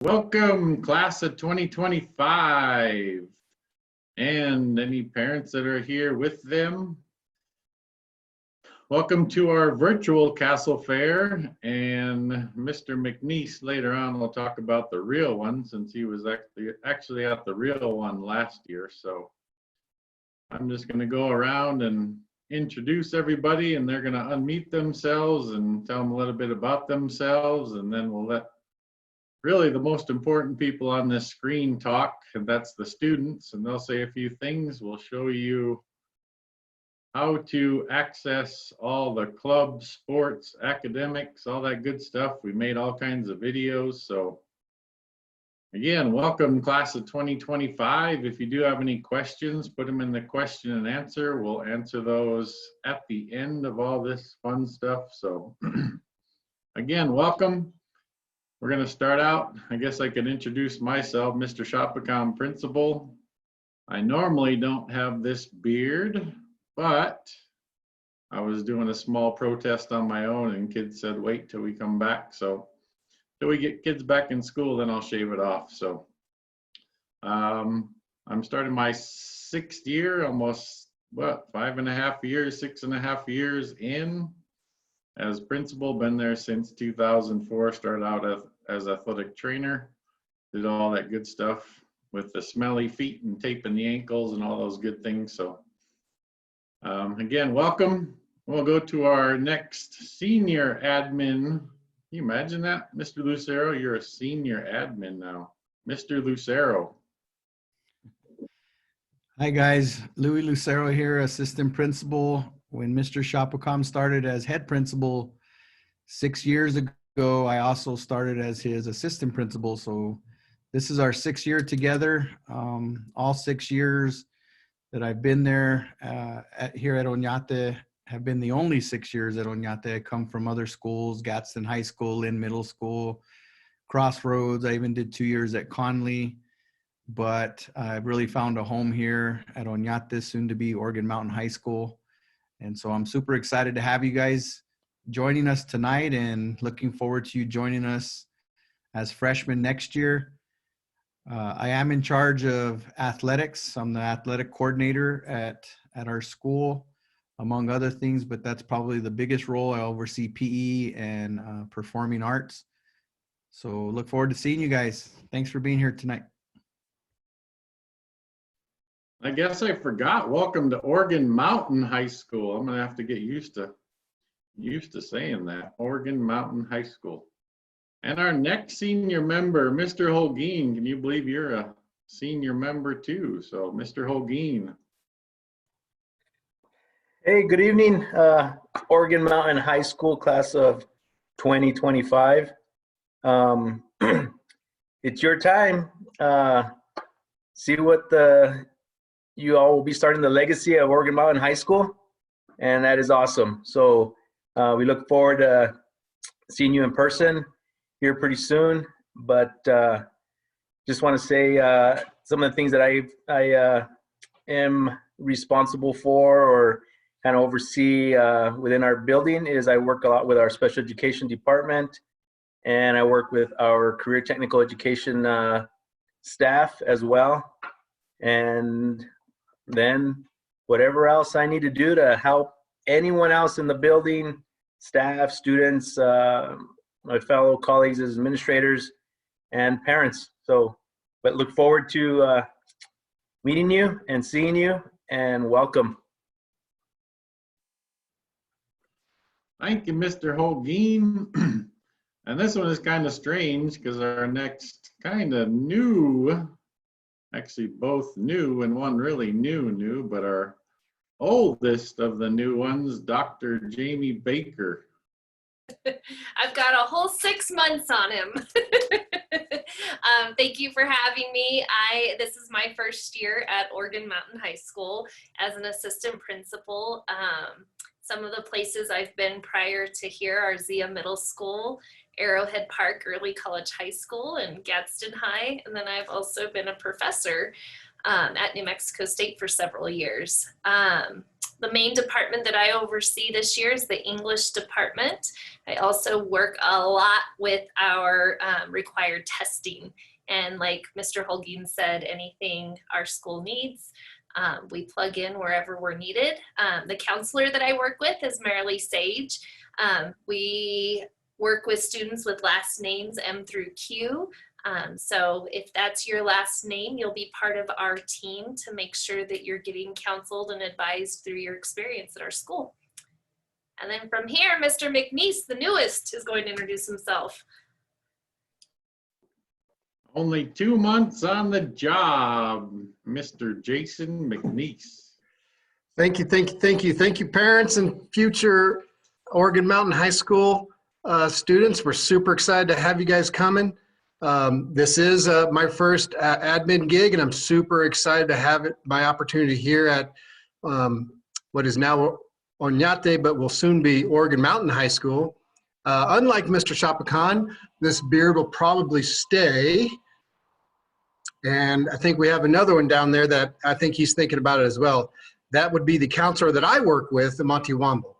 Welcome, class of 2025, and any parents that are here with them. Welcome to our virtual Castle Fair, and Mr. McNeese later on will talk about the real one since he was actually at the real one last year. So I'm just going to go around and introduce everybody, and they're going to unmute themselves and tell them a little bit about themselves, and then we'll let really the most important people on this screen talk, and that's the students, and they'll say a few things. We'll show you how to access all the clubs, sports, academics, all that good stuff. We made all kinds of videos. So again, welcome class of 2025. If you do have any questions, put them in the question and answer. We'll answer those at the end of all this fun stuff. So again, welcome. We're going to start out. I guess I could introduce myself, Mr. Shopacom Principal. I normally don't have this beard, but I was doing a small protest on my own and kids said, wait till we come back. So till we get kids back in school, then I'll shave it off. So I'm starting my 6th year, almost, what, 5.5 years, 6.5 years in as principal. Been there since 2004, started out as athletic trainer, did all that good stuff with the smelly feet and taping the ankles and all those good things. So again, welcome. We'll go to our next senior admin. Can you imagine that? Mr. Lucero, you're a senior admin now. Mr. Lucero. Hi guys, Louis Lucero here, assistant principal. When Mr. Shopacom started as head principal 6 years ago, I also started as his assistant principal. So this is our 6th year together. All 6 years that I've been there here at Oñate have been the only 6 years at Oñate. I come from other schools, Gadsden High School, Lynn Middle School, Crossroads. I even did 2 years at Conley, but I've really found a home here at Oñate, soon to be Organ Mountain High School. And so I'm super excited to have you guys joining us tonight and looking forward to you joining us as freshmen next year. I am in charge of athletics. I'm the athletic coordinator at our school, among other things, but that's probably the biggest role. I oversee PE and performing arts. So look forward to seeing you guys. Thanks for being here tonight. I guess I forgot. Welcome to Organ Mountain High School. I'm gonna have to get used to saying that. Organ Mountain High School. And our next senior member, Mr. Holguin. Can you believe you're a senior member too? So Mr. Holguin. Hey, good evening, Organ Mountain High School class of 2025. It's your time. See what you all will be starting the legacy of Organ Mountain High School, and that is awesome. So we look forward to seeing you in person here pretty soon. But just want to say some of the things that I am responsible for or kind of oversee within our building is I work a lot with our special education department, and I work with our career technical education staff as well. And then whatever else I need to do to help anyone else in the building, staff, students, my fellow colleagues as administrators and parents. So, but look forward to meeting you and seeing you, and welcome. Thank you, Mr. Holguin. And this one is kind of strange because our next kind of new, actually both new and one really new, but our oldest of the new ones, Dr. Jamie Baker. I've got a whole 6 months on him. Thank you for having me. This is my first year at Organ Mountain High School as an assistant principal. Some of the places I've been prior to here are Zia Middle School, Arrowhead Park Early College High School, and Gadsden High. And then I've also been a professor at New Mexico State for several years. The main department that I oversee this year is the English department. I also work a lot with our required testing. And like Mr. Holguin said, anything our school needs, we plug in wherever we're needed. The counselor that I work with is Marilee Sage. We work with students with last names M through Q. So if that's your last name, you'll be part of our team to make sure that you're getting counseled and advised through your experience at our school. And then from here, Mr. McNeese, the newest, is going to introduce himself. Only 2 months on the job, Mr. Jason McNeese. Thank you, thank you, thank you. Thank you, parents and future Oregon Mountain High School students. We're super excited to have you guys coming. This is my first admin gig, and I'm super excited to have my opportunity here at what is now Oñate, but will soon be Oregon Mountain High School. Unlike Mr. Chapacan, this beard will probably stay. And I think we have another one down there that I think he's thinking about it as well. That would be the counselor that I work with, Monty Womble.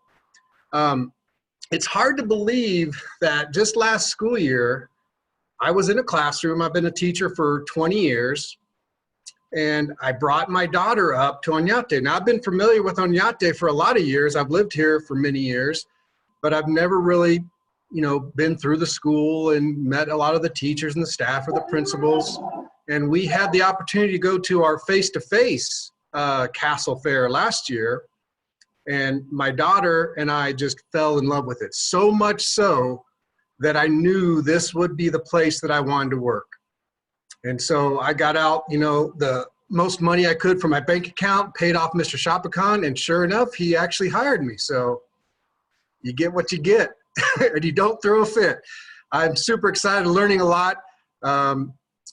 It's hard to believe that just last school year, I was in a classroom. I've been a teacher for 20 years, and I brought my daughter up to Oñate. Now, I've been familiar with Oñate for a lot of years. I've lived here for many years, but I've never really, been through the school and met a lot of the teachers and the staff or the principals. And we had the opportunity to go to our face-to-face Castle Fair last year. And my daughter and I just fell in love with it. So much so that I knew this would be the place that I wanted to work. And so I got out, the most money I could from my bank account, paid off Mr. Chapacan, and sure enough, he actually hired me. So you get what you get, and you don't throw a fit. I'm super excited, learning a lot.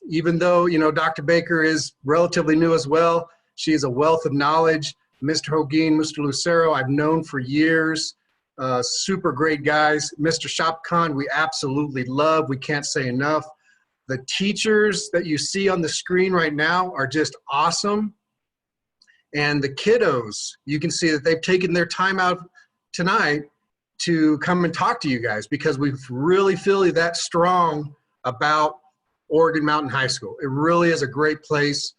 Even though, Dr. Baker is relatively new as well, she is a wealth of knowledge. Mr. Holguin, Mr. Lucero, I've known for years. Super great guys. Mr. Chapacan, we absolutely love. We can't say enough. The teachers that you see on the screen right now are just awesome. And the kiddos, you can see that they've taken their time out tonight to come and talk to you guys, because we really feel that strong about Oregon Mountain High School. It really is a great place.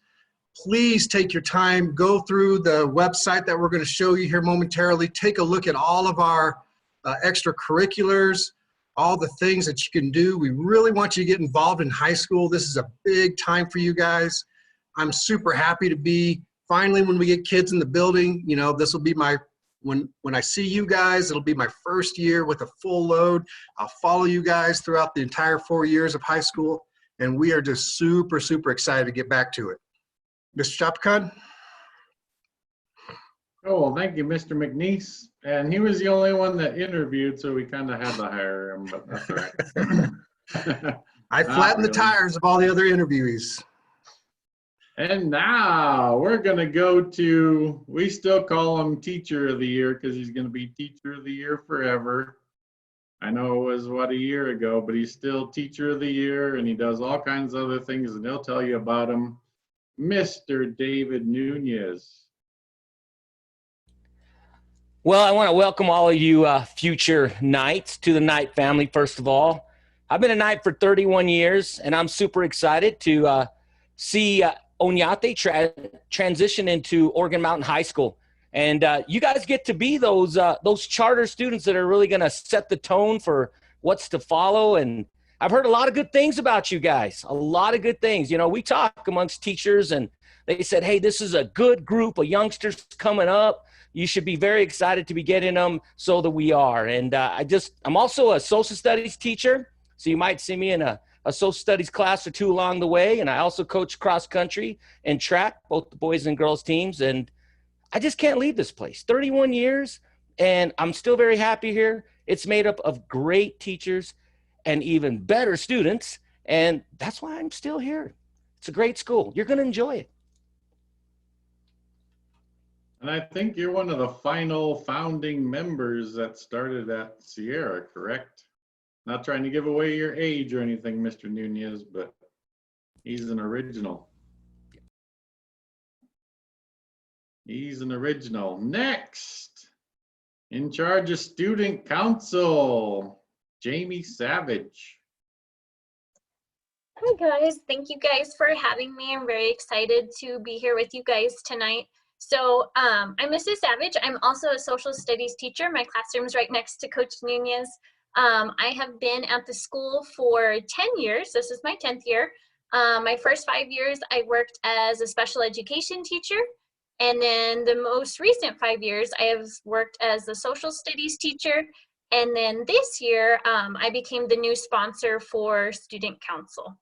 Please take your time, go through the website that we're going to show you here momentarily. Take a look at all of our extracurriculars, all the things that you can do. We really want you to get involved in high school. This is a big time for you guys. I'm super happy to be, finally, when we get kids in the building, this will be my, when I see you guys, it'll be my first year with a full load. I'll follow you guys throughout the entire 4 years of high school, and we are just super, super excited to get back to it. Mr. Chapacan? Oh, well, thank you, Mr. McNeese. And he was the only one that interviewed, so we kind of had to hire him, but that's all right. I flattened the tires of all the other interviewees. And now we're going to go to, we still call him Teacher of the Year because he's going to be Teacher of the Year forever. I know it was, a year ago, but he's still Teacher of the Year, and he does all kinds of other things, and he'll tell you about him. Mr. David Nunez. Well, I want to welcome all of you future Knights to the Knight family, first of all. I've been a Knight for 31 years, and I'm super excited to see Oñate transition into Oregon Mountain High School. And you guys get to be those charter students that are really going to set the tone for what's to follow. And I've heard a lot of good things about you guys, a lot of good things. We talk amongst teachers, and they said, hey, this is a good group of youngsters coming up. You should be very excited to be getting them, so that we are. And I'm also a social studies teacher, so you might see me in a social studies class or two along the way. And I also coach cross country and track, both the boys and girls teams. And I just can't leave this place. 31 years, and I'm still very happy here. It's made up of great teachers and even better students, and that's why I'm still here. It's a great school. You're going to enjoy it. And I think you're one of the final founding members that started at Sierra, correct? Not trying to give away your age or anything, Mr. Nunez, but he's an original. He's an original. Next, in charge of student council, Jamie Savage. Hi guys, thank you guys for having me. I'm very excited to be here with you guys tonight. So I'm Mrs. Savage. I'm also a social studies teacher. My classroom's right next to Coach Nunez. I have been at the school for 10 years. This is my 10th year. My first 5 years, I worked as a special education teacher. And then the most recent 5 years, I have worked as a social studies teacher. And then this year, I became the new sponsor for student council.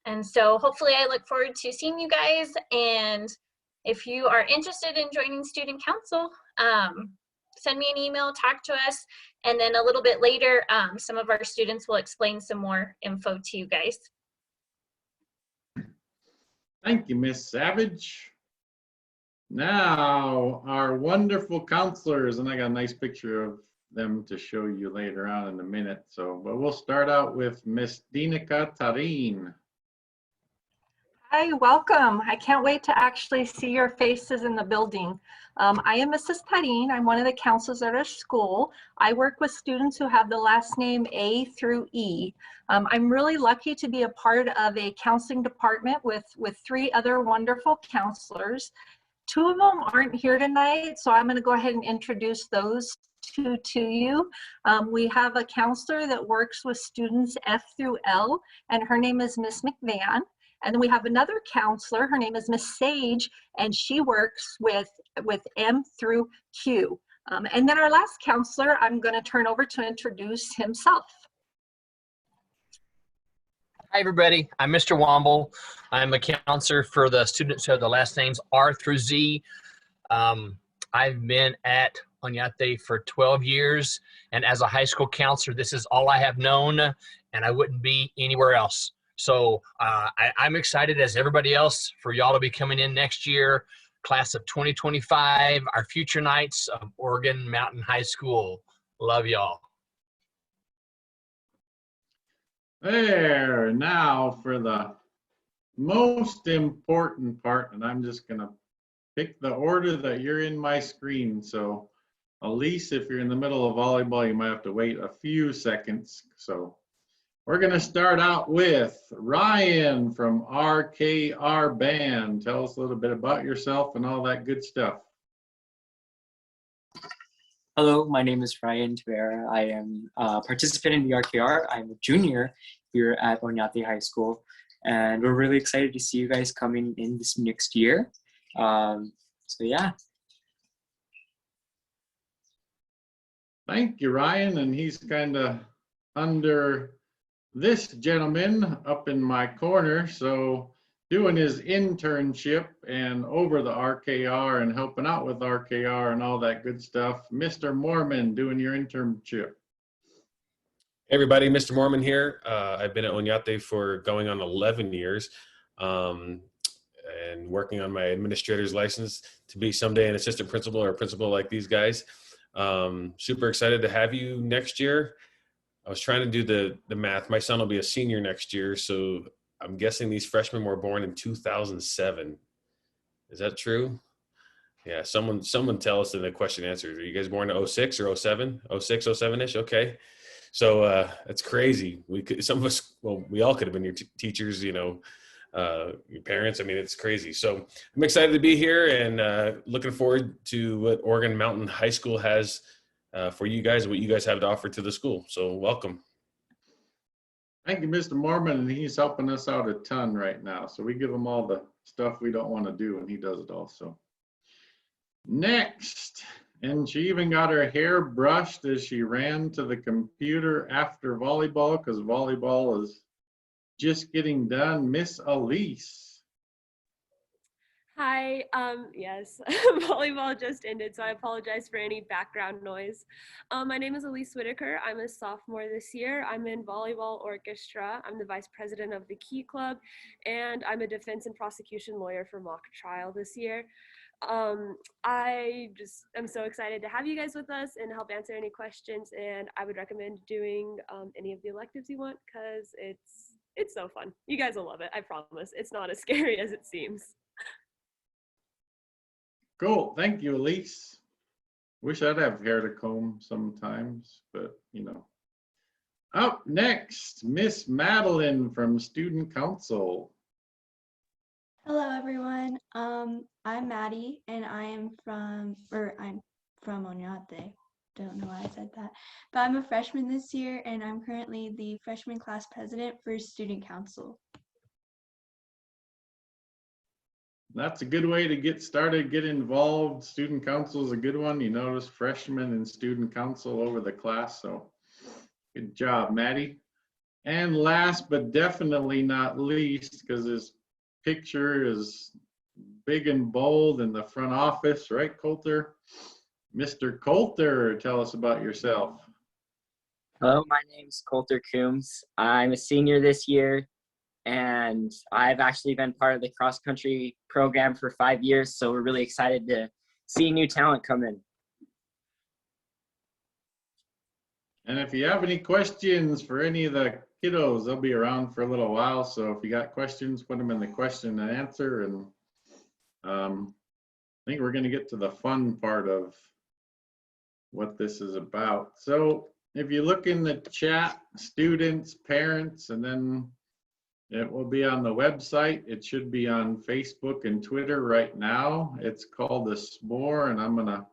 And so hopefully I look forward to seeing you guys. And if you are interested in joining student council, send me an email, talk to us. And then a little bit later, some of our students will explain some more info to you guys. Thank you, Miss Savage. Now, our wonderful counselors, and I got a nice picture of them to show you later on in a minute. So, but we'll start out with Miss Dinica Tarin. Hi, welcome. I can't wait to actually see your faces in the building. I am Mrs. Tarin. I'm one of the counselors at our school. I work with students who have the last name A through E. I'm really lucky to be a part of a counseling department with 3 other wonderful counselors. 2 of them aren't here tonight, so I'm going to go ahead and introduce those 2 to you. We have a counselor that works with students F through L, and her name is Miss McVan. And then we have another counselor, her name is Miss Sage, and she works with M through Q. And then our last counselor, I'm going to turn over to introduce himself. Hi, everybody. I'm Mr. Womble. I'm a counselor for the students who have the last names R through Z. I've been at Oñate for 12 years, and as a high school counselor, this is all I have known, and I wouldn't be anywhere else. So I'm excited, as everybody else, for y'all to be coming in next year, class of 2025, our future knights of Oregon Mountain High School. Love y'all. There, now for the most important part, and I'm just gonna pick the order that you're in my screen. So Elise, if you're in the middle of volleyball, you might have to wait a few seconds. So we're gonna start out with Ryan from Rkr Band. Tell us a little bit about yourself and all that good stuff. Hello, my name is Ryan Faire. I am a participant in the RKR. I'm a junior here at Oñate High School, and we're really excited to see you guys coming in this next year. So yeah. Thank you, Ryan. And he's kind of under this gentleman up in my corner. So doing his internship and over the RKR and helping out with RKR and all that good stuff. Mr. Mormon, doing your internship. Hey everybody, Mr. Mormon here. I've been at Oñate for going on 11 years and working on my administrator's license to be someday an assistant principal or a principal like these guys. Super excited to have you next year. I was trying to do the math. My son will be a senior next year, so I'm guessing these freshmen were born in 2007. Is that true? Yeah, someone tell us in the question answers. Are you guys born in 06 or 07? 06, 07-ish? Okay. So that's crazy. Some of us, well, we all could have been your teachers, you know, your parents. I mean, it's crazy. So I'm excited to be here and looking forward to what Oregon Mountain High School has for you guys, what you guys have to offer to the school. So welcome. Thank you, Mr. Mormon, and he's helping us out a ton right now. So we give him all the stuff we don't want to do, and he does it also. Next, and she even got her hair brushed as she ran to the computer after volleyball, because volleyball is just getting done. Miss Elise. Hi, yes, volleyball just ended, so I apologize for any background noise. My name is Elise Whittaker. I'm a sophomore this year. I'm in volleyball orchestra. I'm the vice president of the Key Club, and I'm a defense and prosecution lawyer for mock trial this year. I just am so excited to have you guys with us and help answer any questions, and I would recommend doing any of the electives you want, because it's so fun. You guys will love it, I promise. It's not as scary as it seems. Cool. Thank you, Elise. Wish I'd have hair to comb sometimes, but you know. Up next, Miss Madeleine from Student Council. Hello, everyone. I'm Maddie, and I'm from Oñate. Don't know why I said that, but I'm a freshman this year, and I'm currently the freshman class president for Student Council. That's a good way to get started, get involved. Student Council is a good one. You notice freshmen and Student Council over the class, so good job, Maddie. And last but definitely not least, because his picture is big and bold in the front office, right, Coulter? Mr. Coulter, tell us about yourself. Hello, my name's Coulter Coombs. I'm a senior this year, and I've actually been part of the cross-country program for 5 years, so we're really excited to see new talent come in. And if you have any questions for any of the kiddos, they'll be around for a little while. So if you got questions, put them in the question and answer. And I think we're going to get to the fun part of what this is about. So if you look in the chat, students, parents, and then it will be on the website. It should be on Facebook and Twitter right now. It's called the S'more, and I'm going to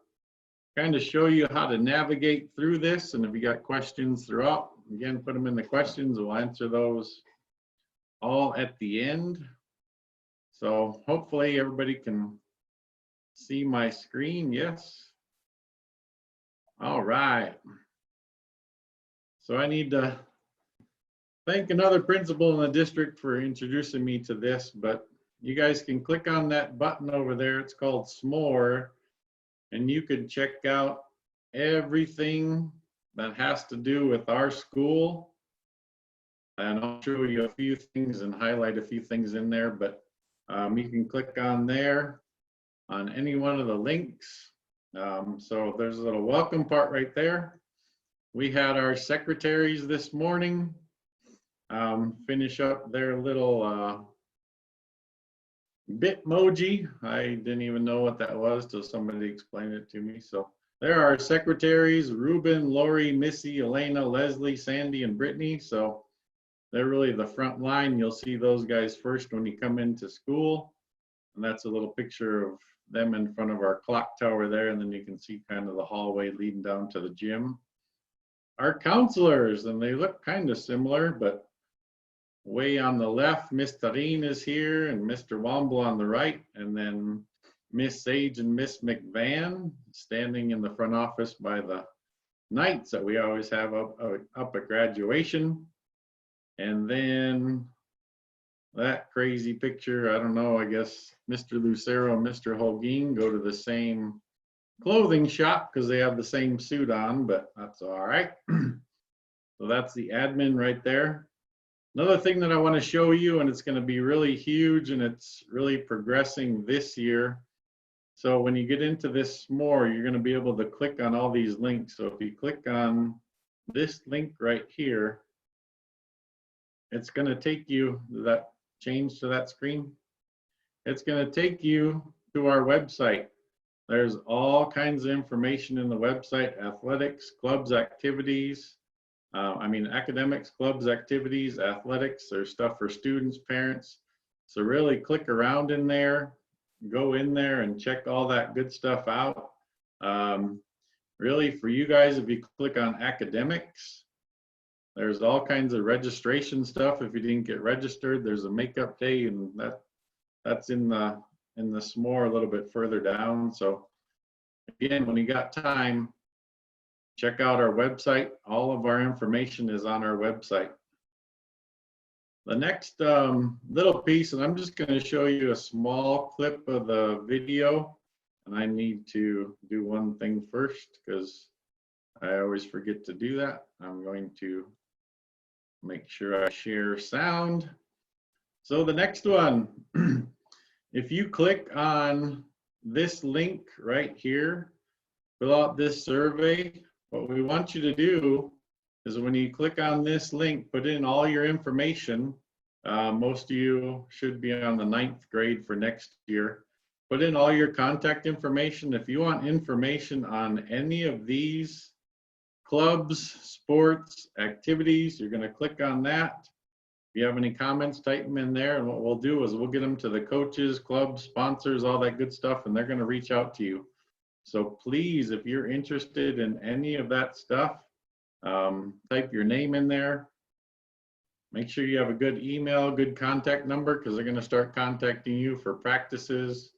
kind of show you how to navigate through this. And if you got questions throughout, again, put them in the questions. We'll answer those all at the end. So hopefully everybody can see my screen. Yes. All right. So I need to thank another principal in the district for introducing me to this, but you guys can click on that button over there. It's called S'more. And you could check out everything that has to do with our school. And I'll show you a few things and highlight a few things in there, but you can click on there on any one of the links. So there's a little welcome part right there. We had our secretaries this morning finish up their little Bitmoji. I didn't even know what that was till somebody explained it to me. So there are secretaries, Ruben, Lori, Missy, Elena, Leslie, Sandy, and Brittany. So they're really the front line. You'll see those guys first when you come into school. And that's a little picture of them in front of our clock tower there. And then you can see kind of the hallway leading down to the gym. Our counselors, and they look kind of similar, but way on the left, Miss Tarine is here and Mr. Womble on the right, and then Miss Sage and Miss McVan standing in the front office by the knights that we always have up at graduation. And then that crazy picture, I don't know, I guess Mr. Lucero and Mr. Holguin go to the same clothing shop because they have the same suit on, but that's all right. So that's the admin right there. Another thing that I want to show you, and it's going to be really huge and it's really progressing this year. So when you get into this more, you're going to be able to click on all these links. So if you click on this link right here, it's going to take you, that change to that screen. It's going to take you to our website. There's all kinds of information in the website, athletics, clubs, activities. Academics, clubs, activities, athletics. There's stuff for students, parents. So really click around in there, go in there and check all that good stuff out. Really for you guys, if you click on academics, there's all kinds of registration stuff. If you didn't get registered, there's a makeup day, and that's in the S'more a little bit further down. So again, when you got time, check out our website. All of our information is on our website. The next little piece, and I'm just going to show you a small clip of the video. And I need to do one thing first because I always forget to do that. I'm going to make sure I share sound. So the next one, if you click on this link right here, fill out this survey. What we want you to do is when you click on this link, put in all your information. Most of you should be on the 9th grade for next year. put in all your contact information. If you want information on any of these clubs, sports, activities, you're going to click on that. If you have any comments, type them in there, and what we'll do is we'll get them to the coaches, clubs, sponsors, all that good stuff, and they're going to reach out to you. So please, if you're interested in any of that stuff, type your name in there. Make sure you have a good email, good contact number, because they're going to start contacting you for practices,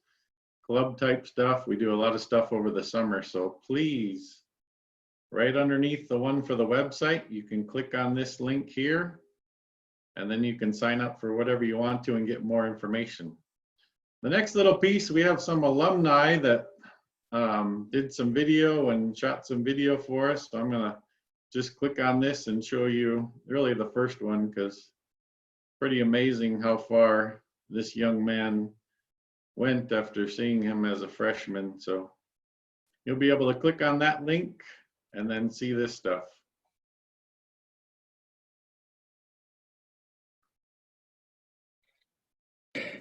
club type stuff. We do a lot of stuff over the summer, so please, right underneath the one for the website, you can click on this link here, and then you can sign up for whatever you want to and get more information. The next little piece, we have some alumni that did some video and shot some video for us. So I'm gonna just click on this and show you really the first one, because pretty amazing how far this young man went after seeing him as a freshman. So you'll be able to click on that link and then see this stuff.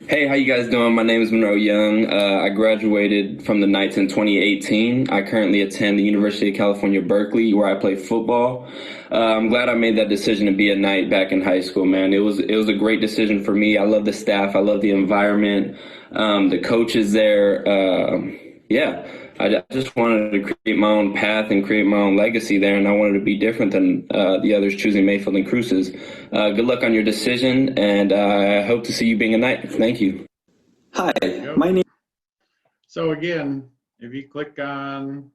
Hey, how you guys doing? My name is Monroe Young. I graduated from the Knights in 2018. I currently attend the University of California, Berkeley, where I play football. I'm glad I made that decision to be a Knight back in high school, man. It was a great decision for me. I love the staff. I love the environment. The coaches there. Yeah, I just wanted to create my own path and create my own legacy there, and I wanted to be different than the others choosing Mayfield and Cruces. Good luck on your decision, and I hope to see you being a Knight. Thank you. Hi, my name. So again, if you click on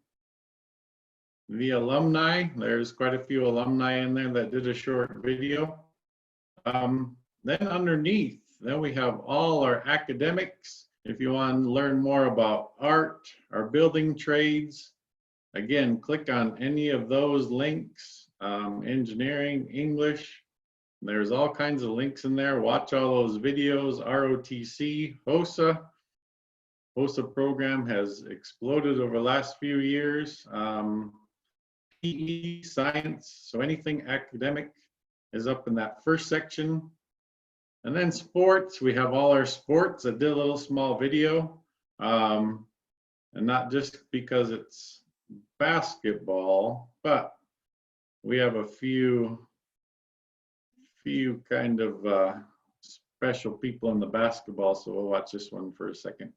the alumni, there's quite a few alumni in there that did a short video. Then underneath, then we have all our academics. If you want to learn more about art or building trades, again, click on any of those links, engineering, English. There's all kinds of links in there. Watch all those videos, ROTC, Hosa. Hosa program has exploded over the last few years. PE, science, so anything academic is up in that first section. And then sports, we have all our sports. I did a little small video, and not just because it's basketball, but we have a few kind of special people in the basketball, so we'll watch this one for a second.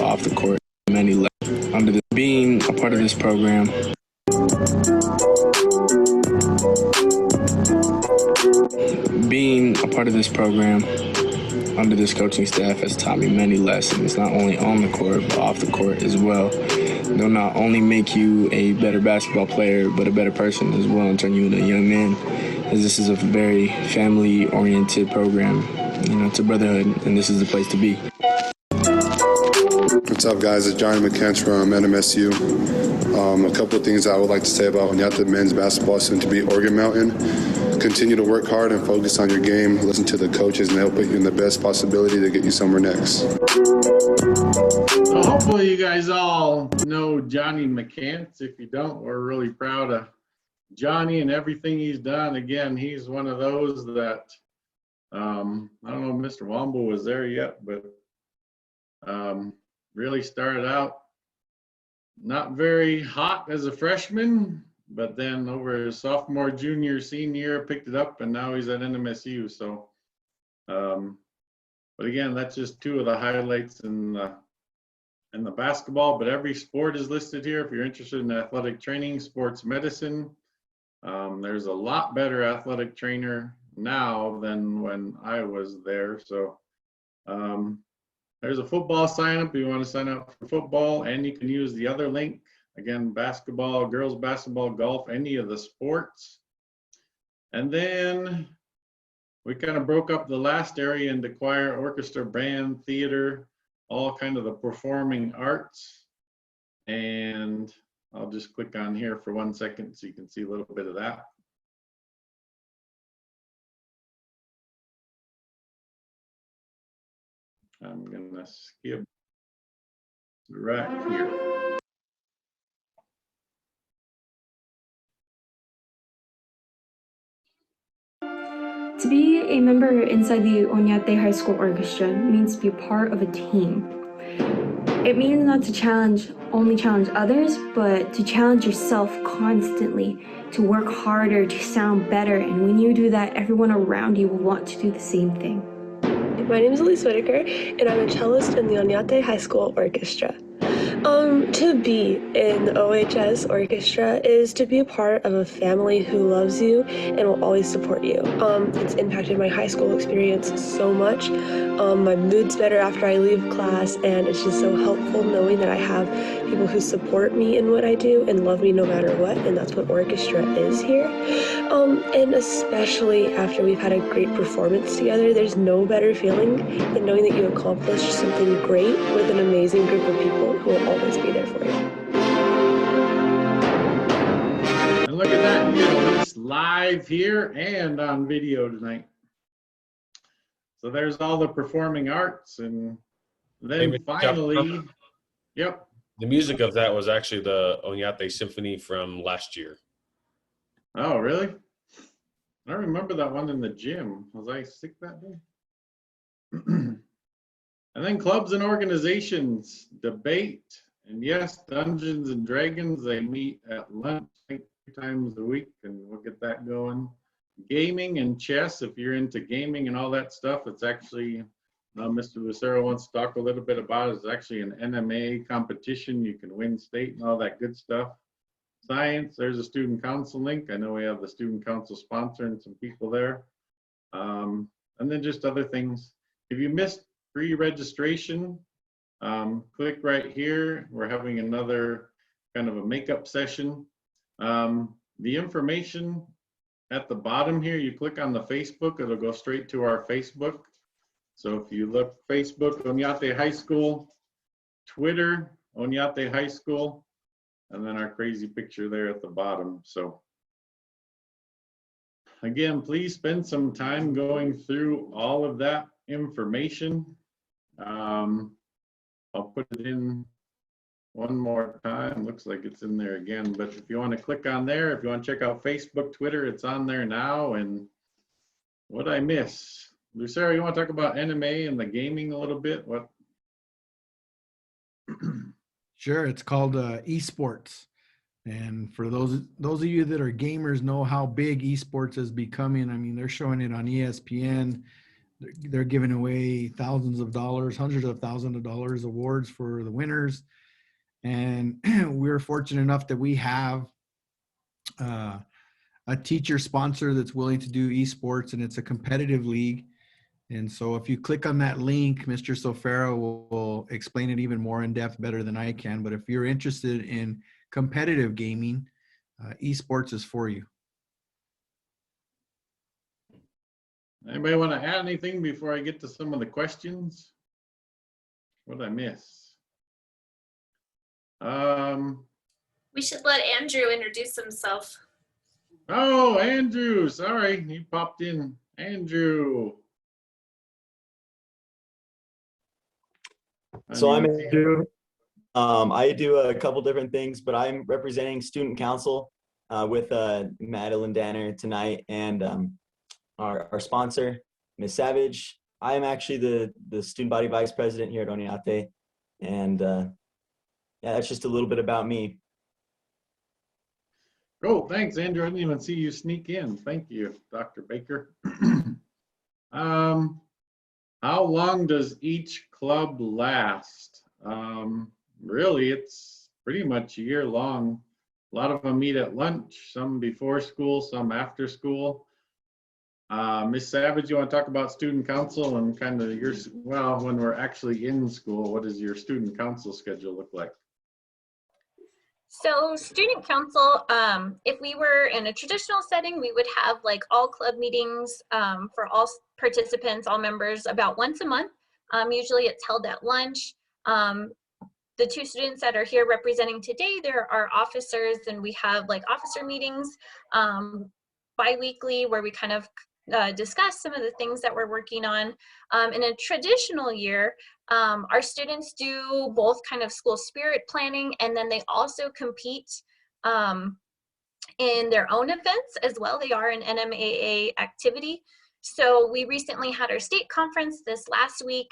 Off the court, many left under the being a part of this program. Being a part of this program under this coaching staff has taught me many lessons, not only on the court, but off the court as well. They'll not only make you a better basketball player, but a better person as well, and turn you into a young man, as this is a very family-oriented program. You know, it's a brotherhood, and this is the place to be. What's up, guys? It's Johnny McCants from NMSU. A couple of things I would like to say about Oñate men's basketball, soon to be Oregon Mountain. Continue to work hard and focus on your game. Listen to the coaches, and they'll put you in the best possibility to get you somewhere next. So hopefully you guys all know Johnny McCants. If you don't, we're really proud of Johnny and everything he's done. Again, he's one of those that, I don't know if Mr. Womble was there yet, but really started out not very hot as a freshman, but then over his sophomore, junior, senior year, picked it up, and now he's at NMSU. So, but again, that's just two of the highlights in the basketball. But every sport is listed here. If you're interested in athletic training, sports medicine, there's a lot better athletic trainer now than when I was there. So, there's a football sign up if you want to sign up for football, and you can use the other link. Again, basketball, girls basketball, golf, any of the sports. And then we kind of broke up the last area into choir, orchestra, band, theater, all kind of the performing arts. And I'll just click on here for 1 second so you can see a little bit of that. I'm gonna skip right here. To be a member inside the Oñate High School Orchestra means to be part of a team. It means not to only challenge others, but to challenge yourself constantly, to work harder, to sound better. And when you do that, everyone around you will want to do the same thing. My name is Elise Whittaker, and I'm a cellist in the Oñate High School Orchestra. To be in the OHS Orchestra is to be a part of a family who loves you and will always support you. It's impacted my high school experience so much. My mood's better after I leave class, and it's just so helpful knowing that I have people who support me in what I do and love me no matter what, and that's what orchestra is here. And especially after we've had a great performance together, there's no better feeling than knowing that you accomplished something great with an amazing group of people who will always be there for you. And look at that, you get Elise live here and on video tonight. So there's all the performing arts, and then finally, yep. The music of that was actually the Oñate Symphony from last year. Oh, really? I remember that one in the gym. Was I sick that day? And then clubs and organizations, debate, and yes, Dungeons and Dragons, they meet at lunch 3 times a week, and we'll get that going. Gaming and chess, if you're into gaming and all that stuff, it's actually, Mr. Lucero wants to talk a little bit about it. It's actually an NMA competition. You can win state and all that good stuff. Science, there's a student council link. I know we have the student council sponsor and some people there. And then just other things. If you missed pre-registration, click right here. We're having another kind of a makeup session. The information at the bottom here, you click on the Facebook, it'll go straight to our Facebook. So if you look Facebook, Oñate High School, Twitter, Oñate High School, and then our crazy picture there at the bottom. So again, please spend some time going through all of that information. I'll put it in one more time. Looks like it's in there again, but if you want to click on there, if you want to check out Facebook, Twitter, it's on there now. And what I miss, Lucero, you want to talk about NMA and the gaming a little bit? What? Sure, it's called esports. And for those of you that are gamers know how big esports is becoming. I mean, they're showing it on ESPN. They're giving away thousands of dollars, hundreds of thousands of dollars awards for the winners. And we're fortunate enough that we have a teacher sponsor that's willing to do esports, and it's a competitive league. And so if you click on that link, Mr. Sofero will explain it even more in depth, better than I can. But if you're interested in competitive gaming, esports is for you. Anybody want to add anything before I get to some of the questions? What did I miss? We should let Andrew introduce himself. Oh, Andrew, sorry, he popped in. Andrew. So I'm Andrew. I do a couple different things, but I'm representing student council with Madeleine Danner tonight, and our sponsor, Ms. Savage. I am actually the student body vice president here at Oñate, and yeah, that's just a little bit about me. Oh, thanks, Andrew. I didn't even see you sneak in. Thank you, Dr. Baker. How long does each club last? Really, it's pretty much a year long. A lot of them meet at lunch, some before school, some after school. Ms. Savage, you want to talk about student council and kind of your, well, when we're actually in school, what does your student council schedule look like? So student council, if we were in a traditional setting, we would have like all club meetings for all participants, all members, about once a month. Usually it's held at lunch. The two students that are here representing today, there are officers, and we have like officer meetings bi-weekly where we kind of discuss some of the things that we're working on. In a traditional year, our students do both kind of school spirit planning, and then they also compete in their own events as well. They are an NMAA activity. So we recently had our state conference this last week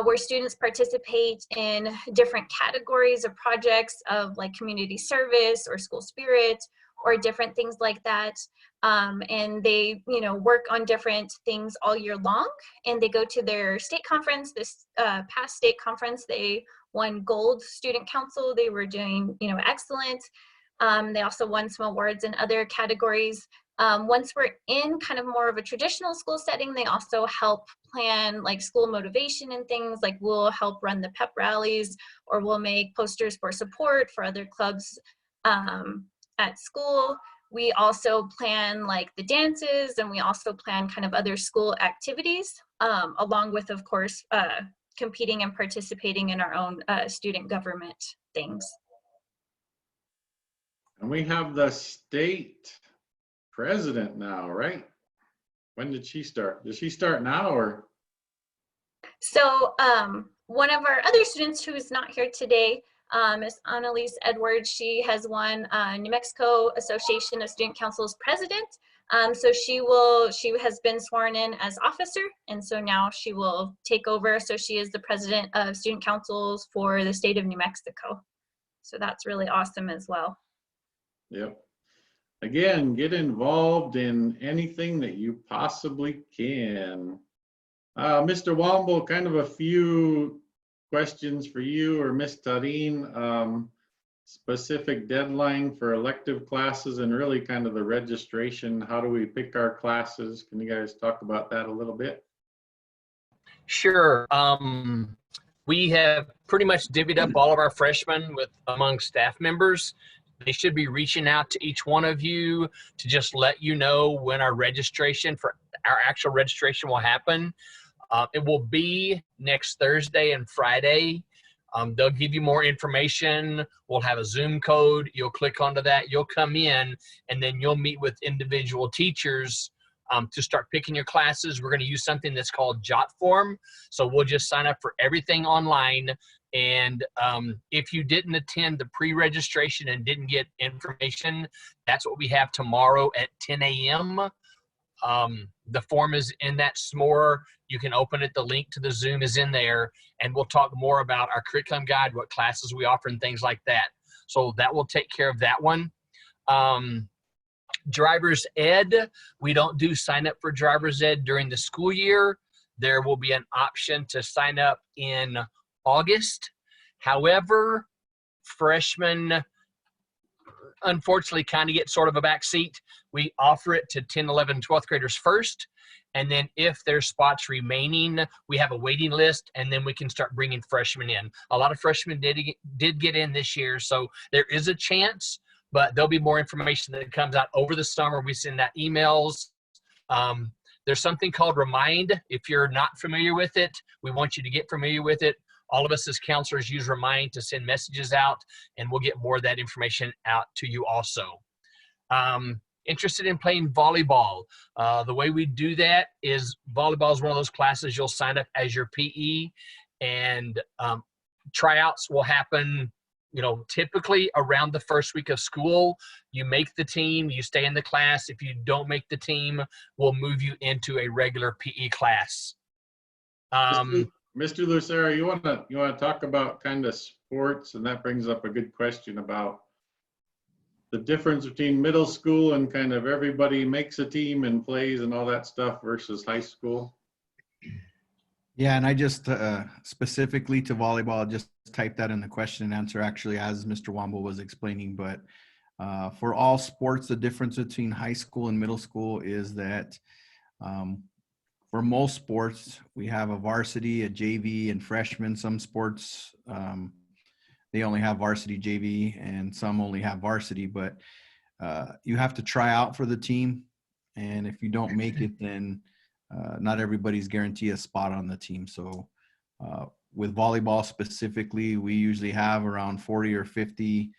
where students participate in different categories of projects of like community service or school spirit or different things like that. And they, you know, work on different things all year long, and they go to their state conference. This past state conference, they won Gold Student Council. They were doing, you know, excellent. They also won some awards in other categories. Once we're in kind of more of a traditional school setting, they also help plan like school motivation and things, like we'll help run the pep rallies, or we'll make posters for support for other clubs at school. We also plan like the dances, and we also plan kind of other school activities, along with, of course, competing and participating in our own student government things. And we have the state president now, right? When did she start? Did she start now or? So one of our other students who's not here today is Annalise Edwards. She has won New Mexico Association of Student Council's president. So she has been sworn in as officer, and so now she will take over. So she is the president of student councils for the state of New Mexico. So that's really awesome as well. Yep. Again, get involved in anything that you possibly can. Mr. Womble, kind of a few questions for you or Miss Tarin. Specific deadline for elective classes and really kind of the registration. How do we pick our classes? Can you guys talk about that a little bit? Sure. We have pretty much divvied up all of our freshmen among staff members. They should be reaching out to each one of you to just let you know when our actual registration will happen. It will be next Thursday and Friday. They'll give you more information. We'll have a Zoom code. You'll click onto that. You'll come in, and then you'll meet with individual teachers to start picking your classes. We're going to use something that's called Jot Form. So we'll just sign up for everything online. And if you didn't attend the pre-registration and didn't get information, that's what we have tomorrow at 10 a.m. The form is in that s'more. You can open it. The link to the Zoom is in there. And we'll talk more about our curriculum guide, what classes we offer, and things like that. So that will take care of that one. Driver's Ed, we don't do sign up for Driver's Ed during the school year. There will be an option to sign up in August. However, freshmen unfortunately kind of get sort of a back seat. We offer it to 10, 11, 12th graders first. And then if there's spots remaining, we have a waiting list, and then we can start bringing freshmen in. A lot of freshmen did get in this year, so there is a chance, but there'll be more information that comes out over the summer. We send out emails. There's something called Remind. If you're not familiar with it, we want you to get familiar with it. All of us as counselors use Remind to send messages out, and we'll get more of that information out to you also. Interested in playing volleyball. The way we do that is volleyball is one of those classes you'll sign up as your PE, and tryouts will happen, you know, typically around the first week of school. You make the team, you stay in the class. If you don't make the team, we'll move you into a regular PE class. Mr. Lucero, you want to talk about kind of sports, and that brings up a good question about the difference between middle school and kind of everybody makes a team and plays and all that stuff versus high school. Yeah, and I just specifically to volleyball, just typed that in the question and answer actually as Mr. Womble was explaining. But for all sports, the difference between high school and middle school is that for most sports, we have a varsity, a JV, and freshmen. Some sports, they only have varsity, JV, and some only have varsity. But you have to try out for the team. And if you don't make it, then not everybody's guaranteed a spot on the team. So with volleyball specifically, we usually have around 40 or 50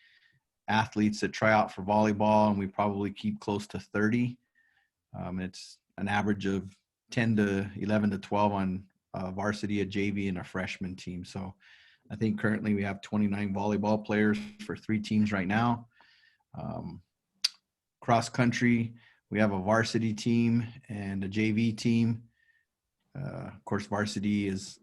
athletes that try out for volleyball, and we probably keep close to 30. It's an average of 10 to 11 to 12 on varsity, a JV, and a freshman team. So I think currently we have 29 volleyball players for 3 teams right now. Cross country, we have a varsity team and a JV team. Of course, varsity is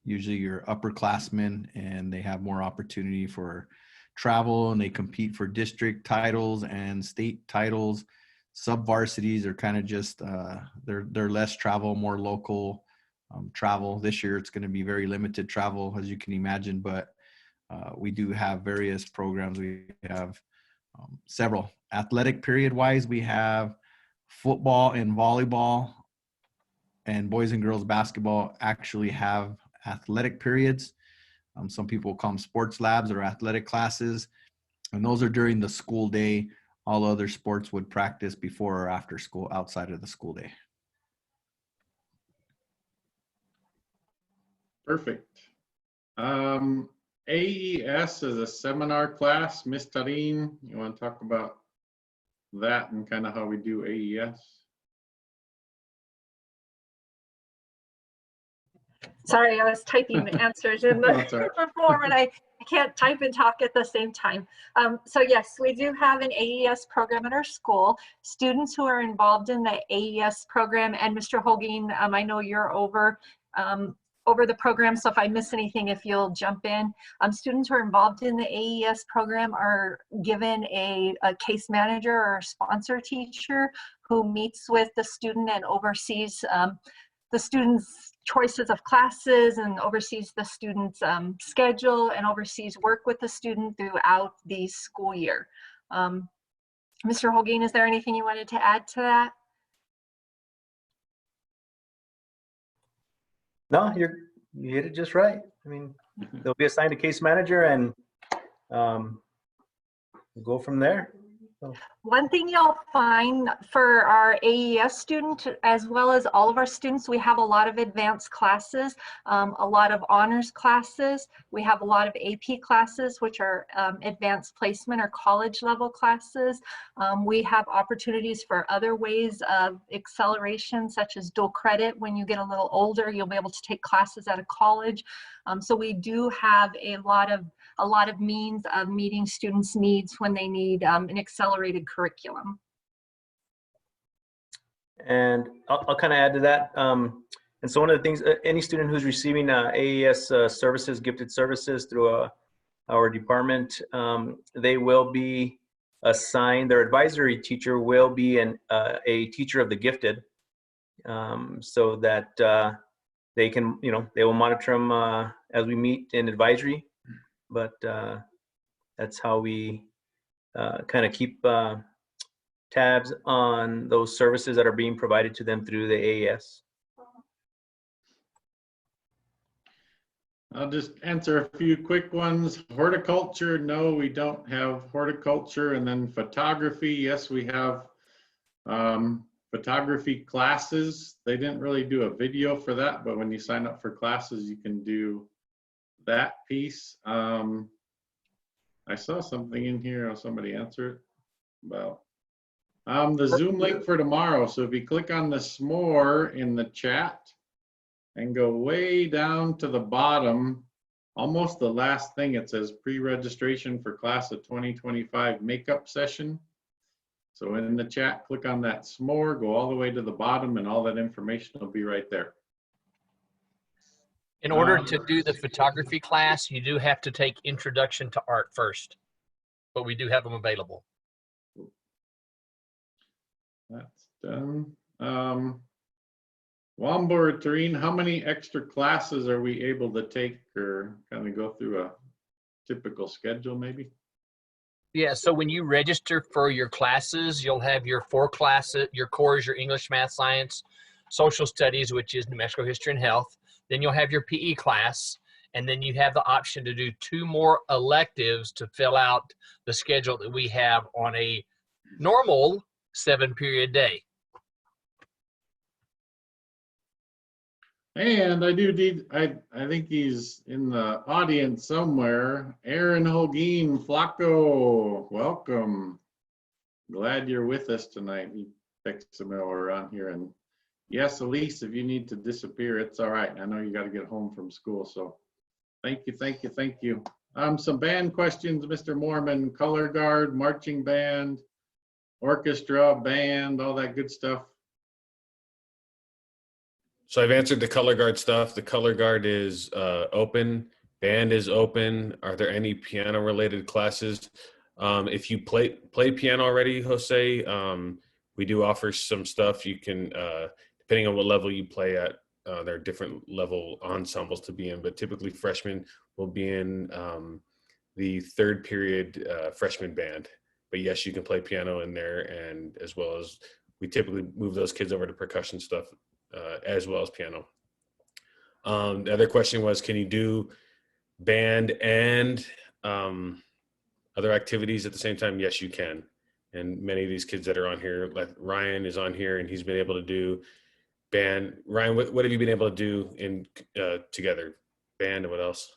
usually your upperclassmen, and they have more opportunity for travel, and they compete for district titles and state titles. Sub-varsities are kind of just they're less travel, more local travel. This year it's going to be very limited travel, as you can imagine, but we do have various programs. We have several. Athletic period wise, we have football and volleyball, and boys and girls basketball actually have athletic periods. Some people call them sports labs or athletic classes, and those are during the school day. All other sports would practice before or after school, outside of the school day. Perfect. AES is a seminar class. Miss Tareen, you want to talk about that and kind of how we do AES? Sorry, I was typing the answers in the form, and I can't type and talk at the same time. So yes, we do have an AES program at our school. Students who are involved in the AES program, and Mr. Holguin, I know you're over the program, so if I miss anything, if you'll jump in. Students who are involved in the AES program are given a case manager or a sponsor teacher who meets with the student and oversees the student's choices of classes and oversees the student's schedule and oversees work with the student throughout the school year. Mr. Holguin, is there anything you wanted to add to that? No, you hit it just right. I mean, they'll be assigned a case manager, and go from there. So. One thing you'll find for our AES student, as well as all of our students, we have a lot of advanced classes, a lot of honors classes. We have a lot of AP classes, which are advanced placement or college level classes. We have opportunities for other ways of acceleration, such as dual credit. When you get a little older, you'll be able to take classes out of college. So we do have a lot of means of meeting students' needs when they need an accelerated curriculum. And I'll kind of add to that. And so one of the things, any student who's receiving AES services, gifted services through our department, they will be assigned, their advisory teacher will be a teacher of the gifted, so that they can, they will monitor them as we meet in advisory. But that's how we kind of keep tabs on those services that are being provided to them through the AES. I'll just answer a few quick ones. Horticulture, no, we don't have horticulture. And then photography, yes, we have photography classes. They didn't really do a video for that, but when you sign up for classes, you can do that piece. I saw something in here. Oh, somebody answer it about the Zoom link for tomorrow. So if you click on the s'more in the chat and go way down to the bottom, almost the last thing, it says pre-registration for class of 2025 makeup session. So in the chat, click on that s'more, go all the way to the bottom, and all that information will be right there. In order to do the photography class, you do have to take Introduction to Art first, but we do have them available. That's done. Wambo or Tareen, how many extra classes are we able to take, or kind of go through a typical schedule maybe? Yeah, so when you register for your classes, you'll have your 4 classes, your core is your English, Math, Science, Social Studies, which is New Mexico History and Health. Then you'll have your PE class, and then you have the option to do 2 more electives to fill out the schedule that we have on a normal 7-period day. And I do need, I think he's in the audience somewhere. Aaron Holguin, Flacco, welcome. Glad you're with us tonight. He text them over on here. And yes, Elise, if you need to disappear, it's all right. I know you got to get home from school, so thank you, thank you, thank you. Some band questions, Mr. Mormon. Color guard, marching band, orchestra, band, all that good stuff. So I've answered the color guard stuff. The color guard is open. Band is open. Are there any piano related classes? If you play piano already, Jose, we do offer some stuff. You can, depending on what level you play at, there are different level ensembles to be in, but typically freshmen will be in the third period freshman band. But yes, you can play piano in there, and as well as we typically move those kids over to percussion stuff as well as piano. The other question was, can you do band and other activities at the same time? Yes, you can. And many of these kids that are on here, like Ryan is on here, and he's been able to do band. Ryan, what have you been able to do in together? Band and what else?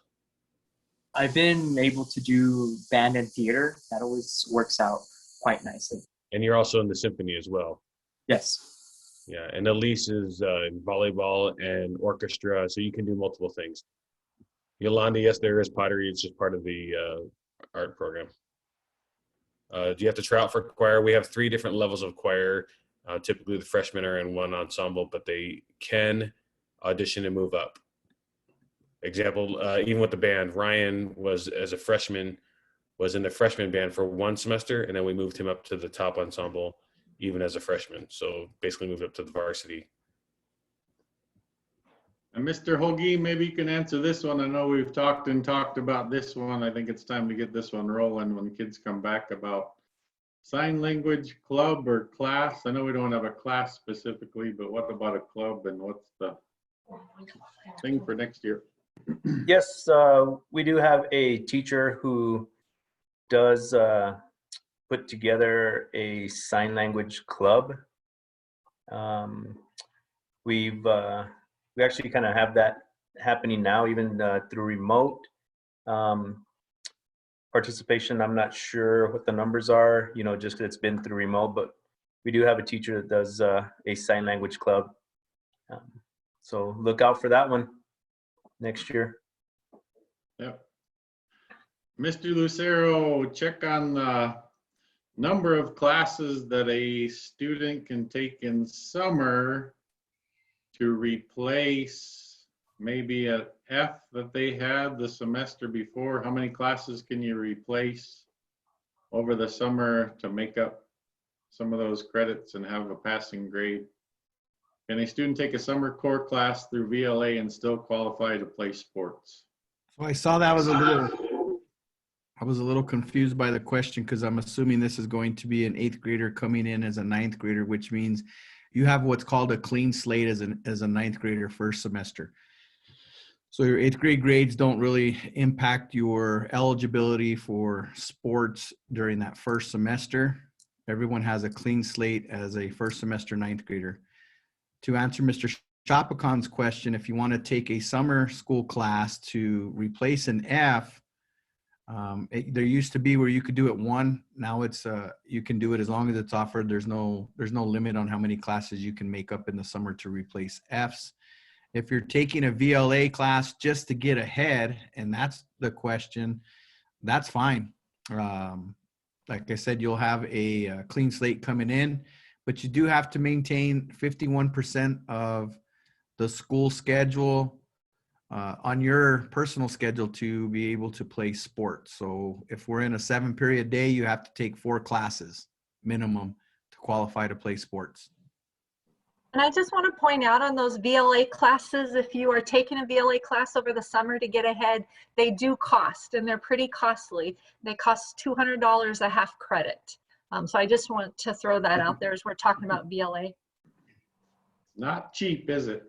I've been able to do band and theater. That always works out quite nicely. And you're also in the symphony as well. Yes. Yeah, and Elise is in volleyball and orchestra, so you can do multiple things. Yolanda, yes, there is pottery. It's just part of the art program. Do you have to try out for choir? We have 3 different levels of choir. Typically, the freshmen are in one ensemble, but they can audition and move up. Example, even with the band, Ryan was, as a freshman, was in the freshman band for 1 semester, and then we moved him up to the top ensemble even as a freshman. So basically moved up to the varsity. And Mr. Hoagie, maybe you can answer this one. I know we've talked about this one. I think it's time to get this one rolling when kids come back about sign language club or class. I know we don't have a class specifically, but what about a club, and what's the thing for next year? Yes, we do have a teacher who does put together a sign language club. We actually kind of have that happening now, even through remote participation. I'm not sure what the numbers are, just because it's been through remote, but we do have a teacher that does a sign language club. So look out for that one next year. Yep. Mr. Lucero, check on the number of classes that a student can take in summer to replace maybe an F that they had the semester before. How many classes can you replace over the summer to make up some of those credits and have a passing grade? Can a student take a summer core class through VLA and still qualify to play sports? So I saw that was I was a little confused by the question, because I'm assuming this is going to be an 8th grader coming in as a 9th grader, which means you have what's called a clean slate as a 9th grader first semester. So your 8th grade grades don't really impact your eligibility for sports during that first semester. Everyone has a clean slate as a first semester 9th grader. To answer Mr. Chapacon's question, if you want to take a summer school class to replace an F, there used to be where you could do it 1. Now it's you can do it as long as it's offered. There's no limit on how many classes you can make up in the summer to replace Fs. If you're taking a VLA class just to get ahead, and that's the question, that's fine. Like I said, you'll have a clean slate coming in, but you do have to maintain 51% of the school schedule on your personal schedule to be able to play sports. So if we're in a 7-period day, you have to take 4 classes minimum to qualify to play sports. And I just want to point out on those VLA classes, if you are taking a VLA class over the summer to get ahead, they do cost, and they're pretty costly. They cost $200 a half credit. So I just want to throw that out there as we're talking about VLA. Not cheap, is it?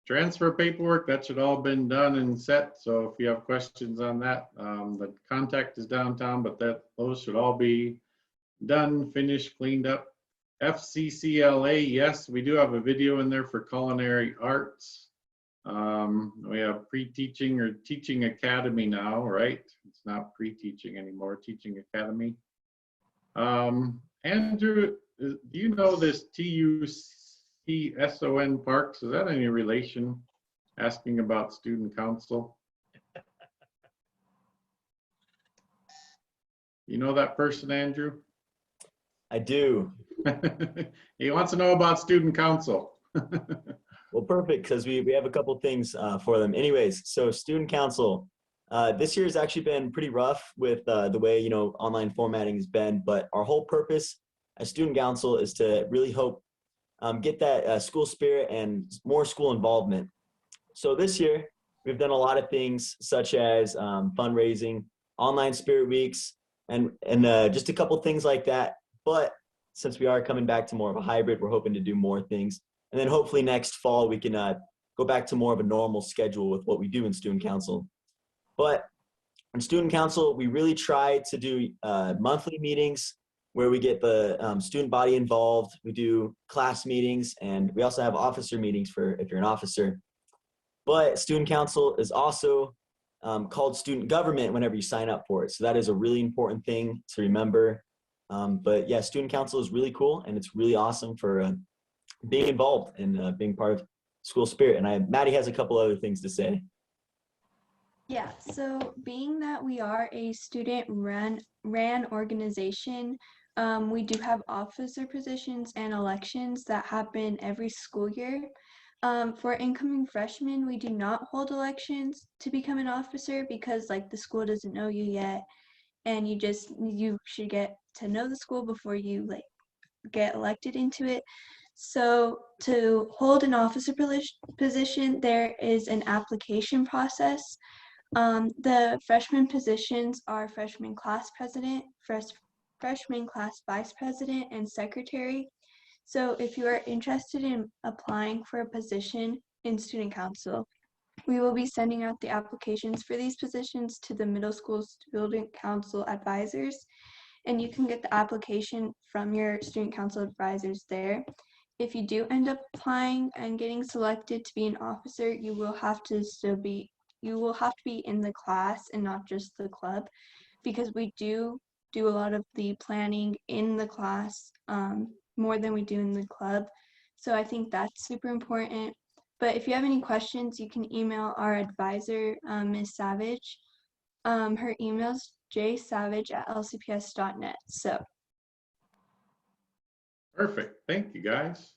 Transfer paperwork, that should all been done and set. So if you have questions on that, the contact is downtown, but those should all be done, finished, cleaned up. FCCLA, yes, we do have a video in there for culinary arts. We have pre-teaching or teaching academy now, right? It's not pre-teaching anymore, teaching academy. Andrew, do you know this TUCSON Parks? Is that any relation? Asking about student council. You know that person, Andrew? I do. He wants to know about student council. Well, perfect, because we have a couple things for them. Anyways, so student council. This year has actually been pretty rough with the way, you know, online formatting has been, but our whole purpose as student council is to really hope get that school spirit and more school involvement. So this year, we've done a lot of things such as fundraising, online spirit weeks, and just a couple things like that. But since we are coming back to more of a hybrid, we're hoping to do more things. And then hopefully next fall, we can go back to more of a normal schedule with what we do in student council. But in student council, we really try to do monthly meetings where we get the student body involved. We do class meetings, and we also have officer meetings for if you're an officer. But student council is also called student government whenever you sign up for it. So that is a really important thing to remember. But yeah, student council is really cool, and it's really awesome for being involved and being part of school spirit. And Maddie has a couple other things to say. Yeah, so being that we are a student-ran organization, we do have officer positions and elections that happen every school year. For incoming freshmen, we do not hold elections to become an officer because like the school doesn't know you yet, and you should get to know the school before you like get elected into it. So to hold an officer position, there is an application process. The freshman positions are freshman class president, freshman class vice president, and secretary. So if you are interested in applying for a position in student council, we will be sending out the applications for these positions to the middle school student council advisors, and you can get the application from your student council advisors there. If you do end up applying and getting selected to be an officer, you will have to be in the class and not just the club, because we do a lot of the planning in the class more than we do in the club. So I think that's super important. But if you have any questions, you can email our advisor, Ms. Savage. Her email's jsavage@lcps.net. So. Perfect. Thank you, guys.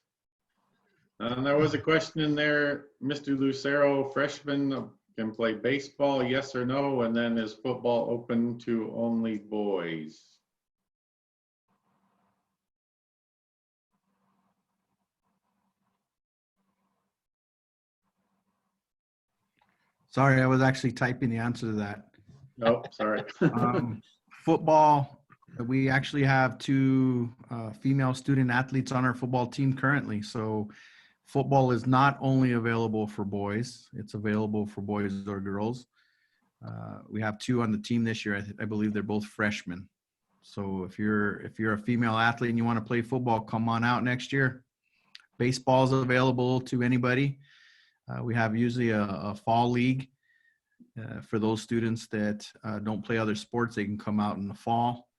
There was a question in there. Mr. Lucero, freshman can play baseball, yes or no? And then is football open to only boys? Sorry, I was actually typing the answer to that. Oh, sorry. Football, we actually have 2 female student athletes on our football team currently. So football is not only available for boys, it's available for boys or girls. We have 2 on the team this year. I believe they're both freshmen. So if you're a female athlete and you want to play football, come on out next year. Baseball is available to anybody. We have usually a fall league for those students that don't play other sports. They can come out in the fall,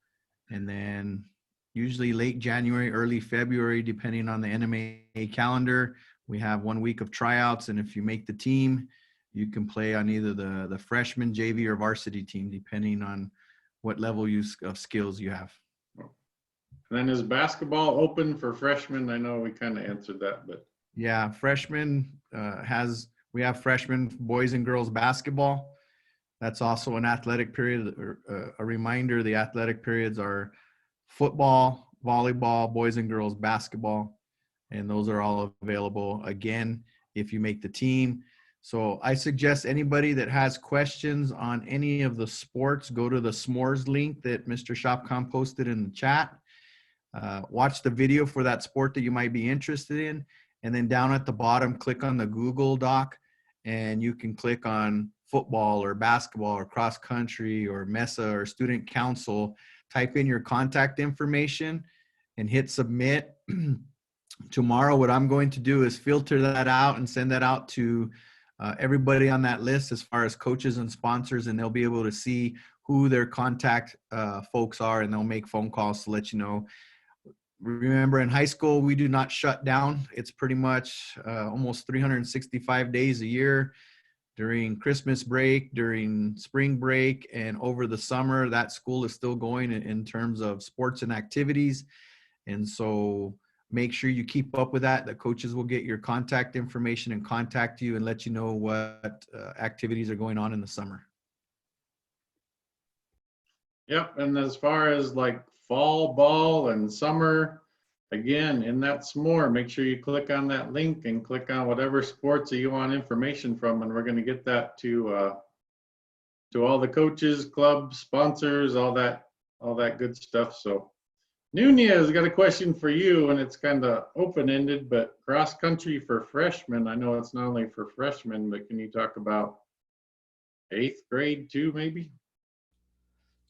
and then usually late January, early February, depending on the NMA calendar, we have 1 week of tryouts. And if you make the team, you can play on either the freshman, JV, or varsity team, depending on what level of skills you have. And then is basketball open for freshmen? I know we kind of answered that, but. Yeah, freshman we have freshman boys and girls basketball. That's also an athletic period. A reminder, the athletic periods are football, volleyball, boys and girls basketball, and those are all available again if you make the team. So I suggest anybody that has questions on any of the sports, go to the s'mores link that Mr. Shopcom posted in the chat. Watch the video for that sport that you might be interested in, and then down at the bottom, click on the Google Doc, and you can click on football or basketball or cross country or MESA or student council. Type in your contact information and hit submit. Tomorrow, what I'm going to do is filter that out and send that out to everybody on that list as far as coaches and sponsors, and they'll be able to see who their contact folks are, and they'll make phone calls to let you know. Remember, in high school, we do not shut down. It's pretty much almost 365 days a year. During Christmas break, during spring break, and over the summer, that school is still going in terms of sports and activities. And so make sure you keep up with that. The coaches will get your contact information and contact you and let you know what activities are going on in the summer. Yep, and as far as like fall ball and summer, again, in that s'more, make sure you click on that link and click on whatever sports that you want information from, and we're going to get that to all the coaches, clubs, sponsors, all that good stuff. So Nunez got a question for you, and it's kind of open-ended, but cross country for freshmen. I know it's not only for freshmen, but can you talk about 8th grade too, maybe?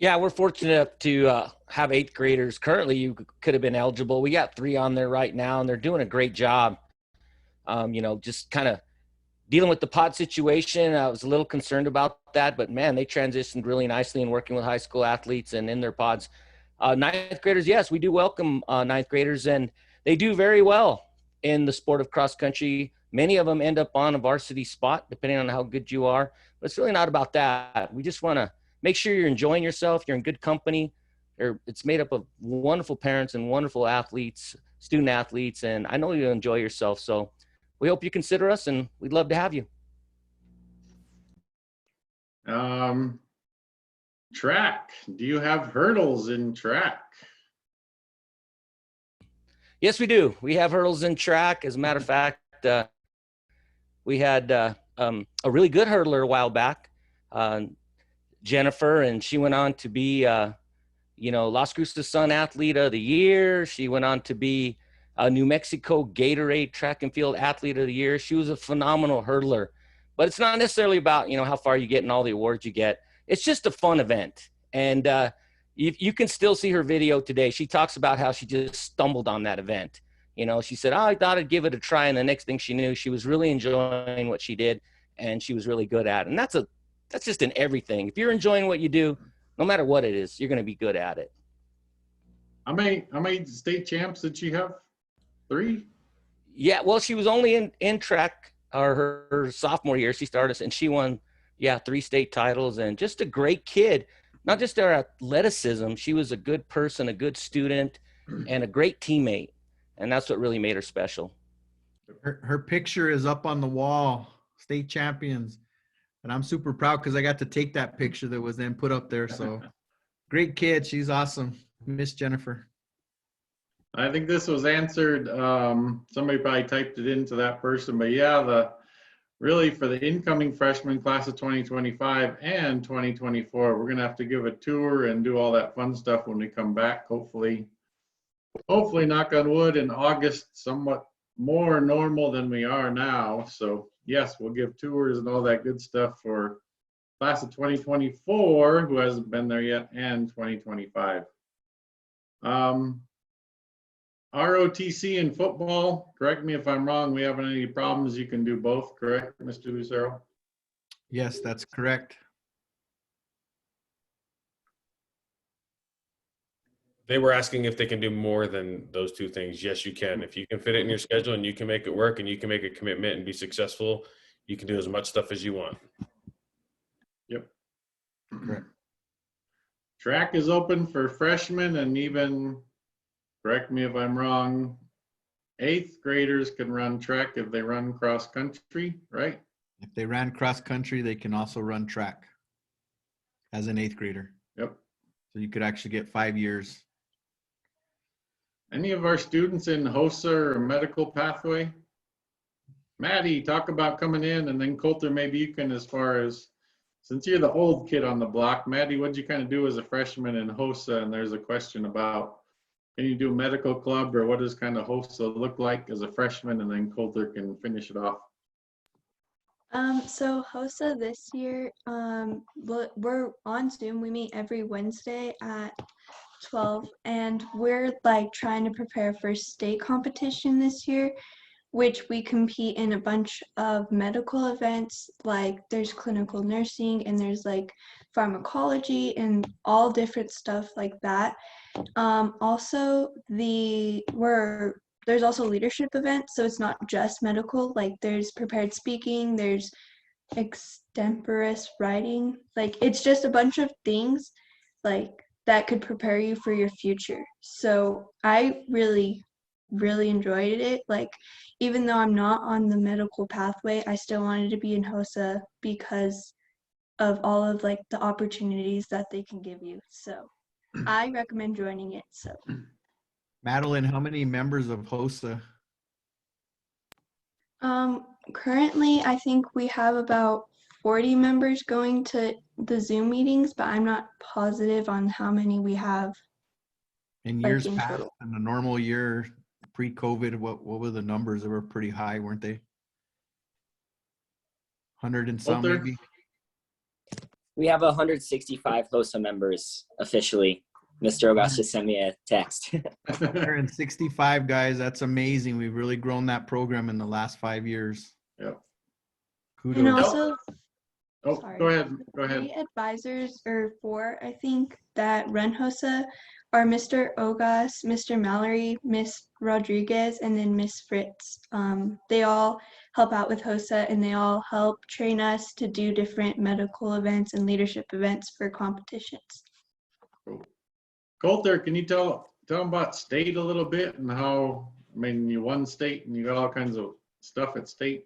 Yeah, we're fortunate to have 8th graders. Currently, you could have been eligible. We got 3 on there right now, and they're doing a great job. Just kind of dealing with the pod situation. I was a little concerned about that, but man, they transitioned really nicely in working with high school athletes and in their pods. 9th graders, yes, we do welcome 9th graders, and they do very well in the sport of cross country. Many of them end up on a varsity spot, depending on how good you are. But it's really not about that. We just want to make sure you're enjoying yourself. You're in good company. It's made up of wonderful parents and wonderful athletes, student athletes, and I know you'll enjoy yourself. So we hope you consider us, and we'd love to have you. Track. Do you have hurdles in track? Yes, we do. We have hurdles in track. As a matter of fact, we had a really good hurdler a while back, Jennifer, and she went on to be, Las Cruces Sun Athlete of the Year. She went on to be a New Mexico Gatorade Track and Field Athlete of the Year. She was a phenomenal hurdler. But it's not necessarily about, how far you get and all the awards you get. It's just a fun event. And you can still see her video today. She talks about how she just stumbled on that event. She said, I thought I'd give it a try. And the next thing she knew, she was really enjoying what she did, and she was really good at it. And that's just in everything. If you're enjoying what you do, no matter what it is, you're going to be good at it. How many state champs did she have? 3? Yeah, well, she was only in track her sophomore year. She started, and she won, 3 state titles, and just a great kid. Not just her athleticism, she was a good person, a good student, and a great teammate. And that's what really made her special. Her picture is up on the wall, state champions. And I'm super proud because I got to take that picture that was then put up there. So great kid. She's awesome. Miss Jennifer. I think this was answered. Somebody probably typed it into that person, but yeah, really for the incoming freshman class of 2025 and 2024, we're going to have to give a tour and do all that fun stuff when we come back. Hopefully, knock on wood, in August, somewhat more normal than we are now. So yes, we'll give tours and all that good stuff for class of 2024, who hasn't been there yet, and 2025. ROTC and football, correct me if I'm wrong, we haven't any problems. You can do both, correct, Mr. Lucero? Yes, that's correct. They were asking if they can do more than those 2 things. Yes, you can. If you can fit it in your schedule and you can make it work and you can make a commitment and be successful, you can do as much stuff as you want. Yep. Correct. Track is open for freshmen, and even, correct me if I'm wrong, 8th graders can run track if they run cross country, right? If they ran cross country, they can also run track as an 8th grader. Yep. So you could actually get 5 years. Any of our students in Hosa or medical pathway? Maddie, talk about coming in, and then Coulter, maybe you can, as far as, since you're the old kid on the block, Maddie, what'd you kind of do as a freshman in Hosa? And there's a question about, can you do medical club, or what does kind of Hosa look like as a freshman? And then Coulter can finish it off. So Hosa this year, we're on Zoom. We meet every Wednesday at 12, and we're like trying to prepare for state competition this year. which we compete in a bunch of medical events. Like there's clinical nursing and there's like pharmacology and all different stuff like that. Also, there's also leadership events, so it's not just medical. Like there's prepared speaking, there's extemporaneous writing. Like it's just a bunch of things like that could prepare you for your future. So I really enjoyed it. Like even though I'm not on the medical pathway, I still wanted to be in Hosa because of all of like the opportunities that they can give you. So I recommend joining it. So Madeleine, how many members of HOSA? currently I think we have about 40 members going to the Zoom meetings, but I'm not positive on how many we have. In years past, in a normal year, pre-COVID, what were the numbers? They were pretty high, weren't they? 100 and some, Walter? maybe? We have 165 HOSA members officially. Mr. Augustus sent me a text. 165 guys, that's amazing. We've really grown that program in the last 5 years. Yep. Kudos. And also, Oh, sorry, go ahead. Go the ahead. 3 advisors, or 4, I think, that run HOSA are Mr. Ogas, Mr. Mallory, Miss Rodriguez, and then Miss Fritz. They all help out with HOSA, and they all help train us to do different medical events and leadership events for competitions. Cool. Coulter, can you tell them about state a little bit and how, I mean, you won state and you got all kinds of stuff at state?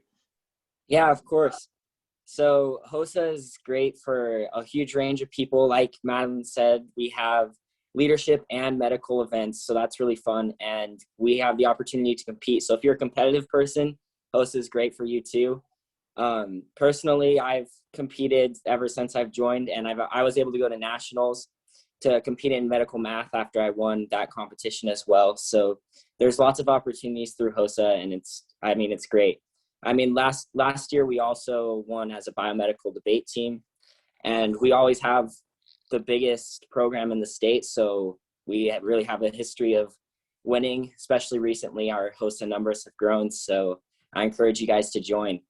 Yeah, of course. So HOSA is great for a huge range of people. Like Madeleine said, we have leadership and medical events, so that's really fun, and we have the opportunity to compete. So if you're a competitive person, HOSA is great for you too. Personally, I've competed ever since I've joined, and I was able to go to nationals to compete in medical math after I won that competition as well. So there's lots of opportunities through HOSA, and it's great. I mean, last year we also won as a biomedical debate team, and we always have the biggest program in the state. So we really have a history of winning, especially recently. Our HOSA numbers have grown. So I encourage you guys to join.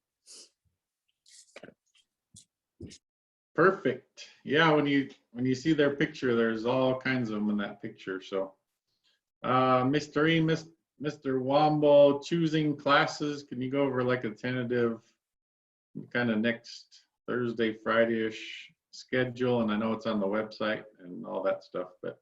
Perfect. Yeah, when you see their picture, there's all kinds of them in that picture. So, Mr. E, Mr. Womble, choosing classes, can you go over like a tentative kind of next Thursday, Friday-ish schedule? And I know it's on the website and all that stuff, but.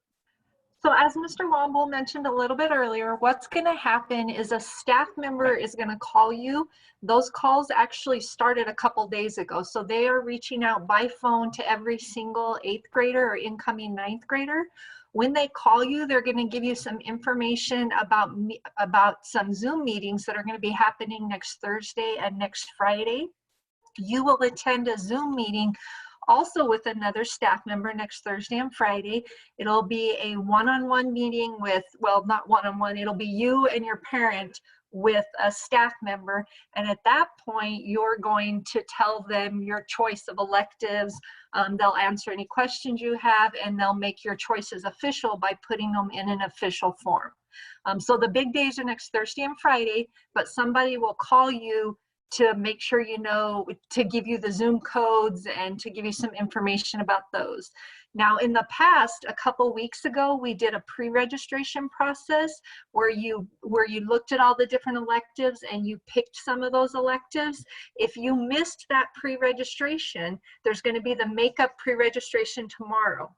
So as Mr. Womble mentioned a little bit earlier, what's going to happen is a staff member is going to call you. Those calls actually started a couple days ago. So they are reaching out by phone to every single 8th grader or incoming 9th grader. When they call you, they're going to give you some information about some Zoom meetings that are going to be happening next Thursday and next Friday. You will attend a Zoom meeting also with another staff member next Thursday and Friday. It'll be a one-on-one meeting with, well, not one-on-one, it'll be you and your parent with a staff member. And at that point, you're going to tell them your choice of electives. They'll answer any questions you have, and they'll make your choices official by putting them in an official form. So the big days are next Thursday and Friday, but somebody will call you to make sure you know, to give you the Zoom codes and to give you some information about those. Now, in the past, a couple weeks ago, we did a pre-registration process where you looked at all the different electives and you picked some of those electives. If you missed that pre-registration, there's going to be the makeup pre-registration tomorrow.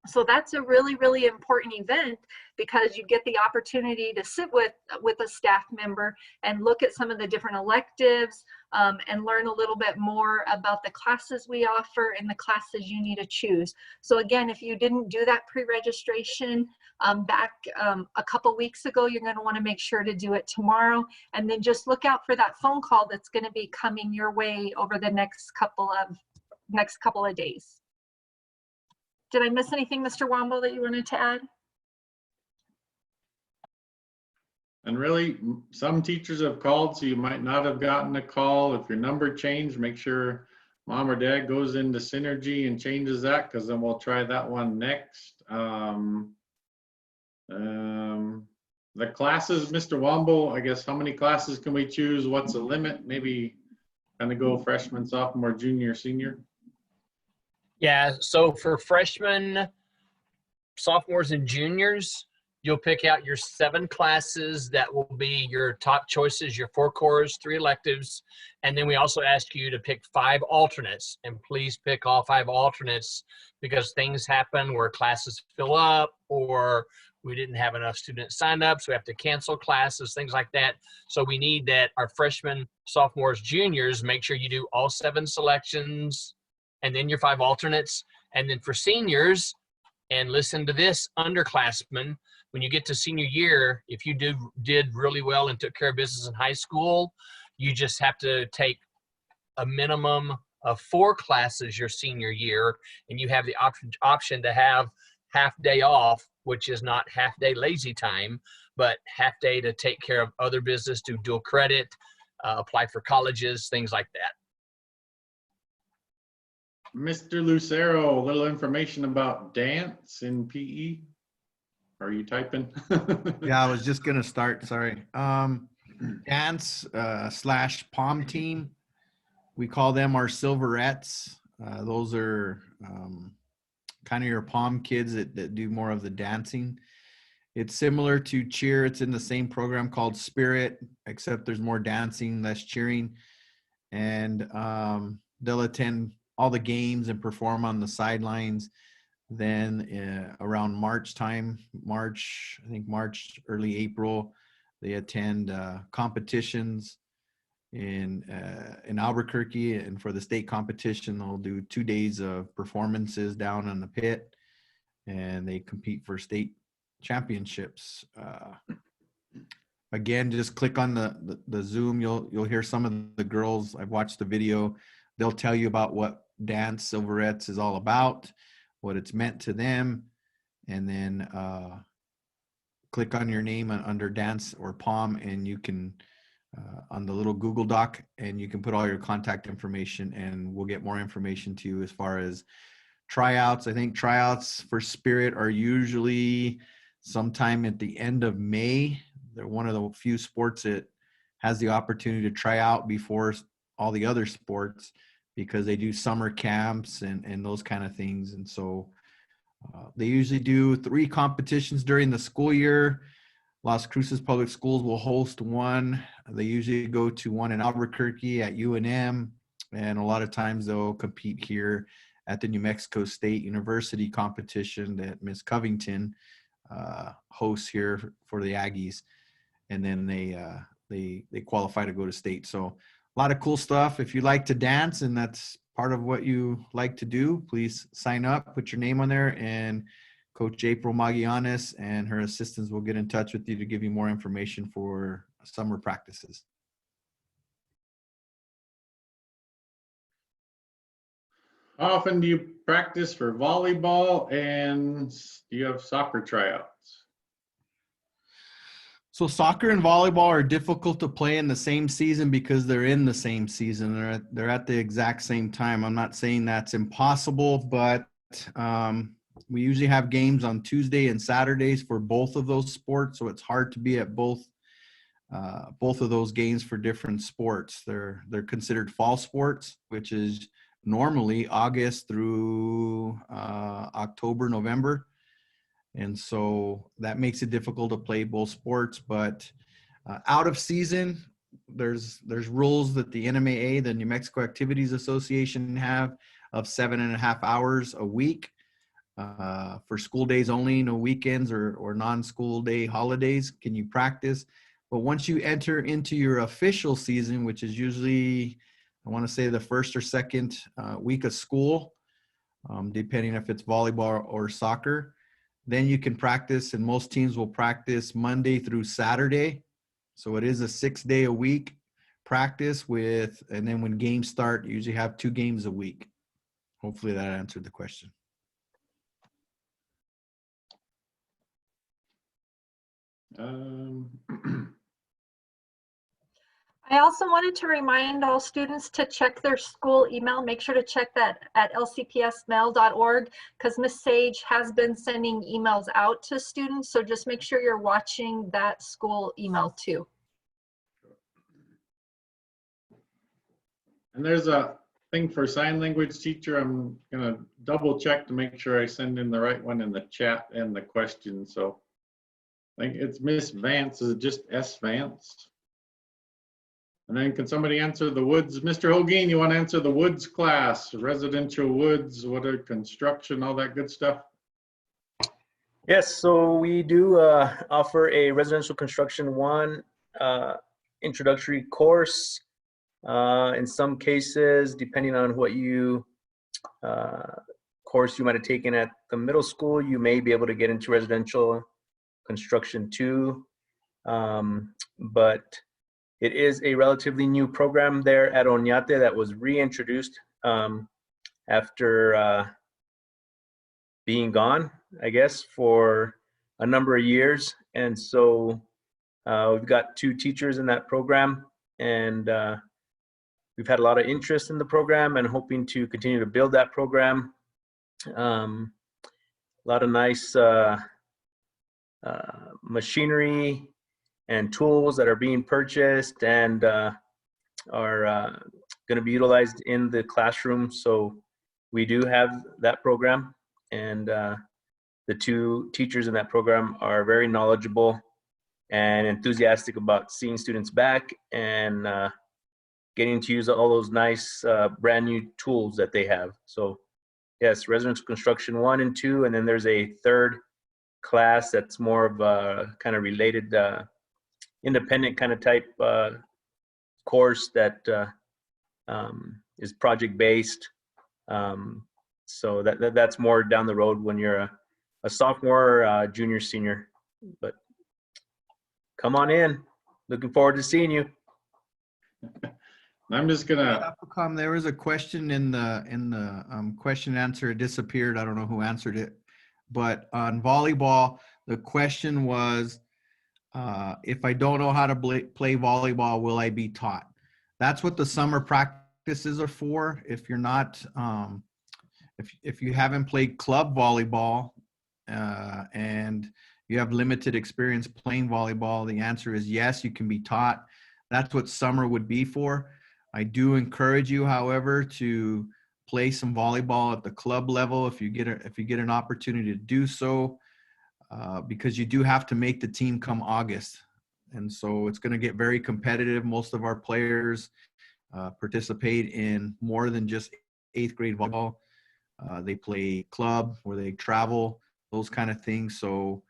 So that's a really, really important event because you get the opportunity to sit with a staff member and look at some of the different electives and learn a little bit more about the classes we offer and the classes you need to choose. So again, if you didn't do that pre-registration back a couple weeks ago, you're going to want to make sure to do it tomorrow. And then just look out for that phone call that's going to be coming your way over the next couple of days. Did I miss anything, Mr. Womble, that you wanted to add? And really, some teachers have called, so you might not have gotten a call. If your number changed, make sure mom or dad goes into Synergy and changes that, because then we'll try that one next. The classes, Mr. Womble, I guess, how many classes can we choose? What's the limit? Maybe kind of go freshman, sophomore, junior, senior? Yeah, so for freshmen, sophomores, and juniors, you'll pick out your 7 classes that will be your top choices, your 4 cores, 3 electives, and then we also ask you to pick 5 alternates. And please pick all 5 alternates because things happen where classes fill up or we didn't have enough students sign up, so we have to cancel classes, things like that. So we need that our freshmen, sophomores, juniors, make sure you do all 7 selections and then your 5 alternates. And then for seniors, and listen to this, underclassmen, when you get to senior year, if you did really well and took care of business in high school, you just have to take a minimum of 4 classes your senior year, and you have the option to have half day off, which is not half day lazy time, but half day to take care of other business, do dual credit, apply for colleges, things like that. Mr. Lucero, a little information about dance in PE. Are you typing? Yeah, I was just gonna start, sorry. Dance / pom team. We call them our Silverettes. Those are kind of your pom kids that do more of the dancing. It's similar to cheer. It's in the same program called Spirit, except there's more dancing, less cheering. And they'll attend all the games and perform on the sidelines. Then around March time, I think March, early April, they attend competitions in Albuquerque, and for the state competition, they'll do 2 days of performances down in the pit, and they compete for state championships. Again, just click on the Zoom. You'll hear some of the girls. I've watched the video. They'll tell you about what Dance Silverettes is all about, what it's meant to them, and then click on your name under dance or pom, and you can on the little Google Doc, and you can put all your contact information, and we'll get more information to you as far as tryouts. I think tryouts for Spirit are usually sometime at the end of May. They're one of the few sports that has the opportunity to try out before all the other sports, because they do summer camps and those kind of things. And so they usually do 3 competitions during the school year. Las Cruces Public Schools will host one. They usually go to one in Albuquerque at UNM, and a lot of times they'll compete here at the New Mexico State University competition that Ms. Covington hosts here for the Aggies. And then they qualify to go to state. So a lot of cool stuff. If you like to dance and that's part of what you like to do, please sign up, put your name on there, and Coach April Magianes and her assistants will get in touch with you to give you more information for summer practices. How often do you practice for volleyball, and do you have soccer tryouts? So soccer and volleyball are difficult to play in the same season because they're in the same season. They're at the exact same time. I'm not saying that's impossible, but we usually have games on Tuesday and Saturdays for both of those sports. So it's hard to be at both of those games for different sports. They're considered fall sports, which is normally August through October, November. And so that makes it difficult to play both sports. But out of season, there's rules that the NMAA, the New Mexico Activities Association, have of 7.5 hours a week for school days only, no weekends or non-school day holidays can you practice. But once you enter into your official season, which is usually, I want to say, the first or second week of school, depending if it's volleyball or soccer, then you can practice, and most teams will practice Monday through Saturday. So it is a 6-day-a-week practice and then when games start, you usually have 2 games a week. Hopefully that answered the question. I also wanted to remind all students to check their school email. Make sure to check that at lcpsmail.org because Miss Sage has been sending emails out to students. So just make sure you're watching that school email too. And there's a thing for sign language teacher. I'm gonna double check to make sure I send in the right one in the chat and the question. So I think it's Miss Vance. Is it just S Vance? And then can somebody answer the woods? Mr. Holguin, you want to answer the woods class, residential woods, what are construction, all that good stuff? Yes, so we do offer a residential construction 1 introductory course. In some cases, depending on what course you might have taken at the middle school, you may be able to get into residential construction 2. But it is a relatively new program there at Oñate that was reintroduced after being gone, I guess, for a number of years. And so we've got 2 teachers in that program, and we've had a lot of interest in the program and hoping to continue to build that program. A lot of nice machinery and tools that are being purchased and are going to be utilized in the classroom. So we do have that program, and the 2 teachers in that program are very knowledgeable and enthusiastic about seeing students back and getting to use all those nice brand new tools that they have. So yes, residential construction 1 and 2, and then there's a 3rd class that's more of a kind of related independent kind of type course that is project based. So that's more down the road when you're a sophomore, junior, senior. But come on in. Looking forward to seeing you. I'm just gonna. There was a question in the question and answer. It disappeared. I don't know who answered it, but on volleyball, the question was, if I don't know how to play volleyball, will I be taught? That's what the summer practices are for. If you're not, if you haven't played club volleyball and you have limited experience playing volleyball, the answer is yes, you can be taught. That's what summer would be for. I do encourage you, however, to play some volleyball at the club level if you get an opportunity to do so. Because you do have to make the team come August. And so it's going to get very competitive. Most of our players participate in more than just 8th grade volleyball. They play club or they travel, those kind of things. So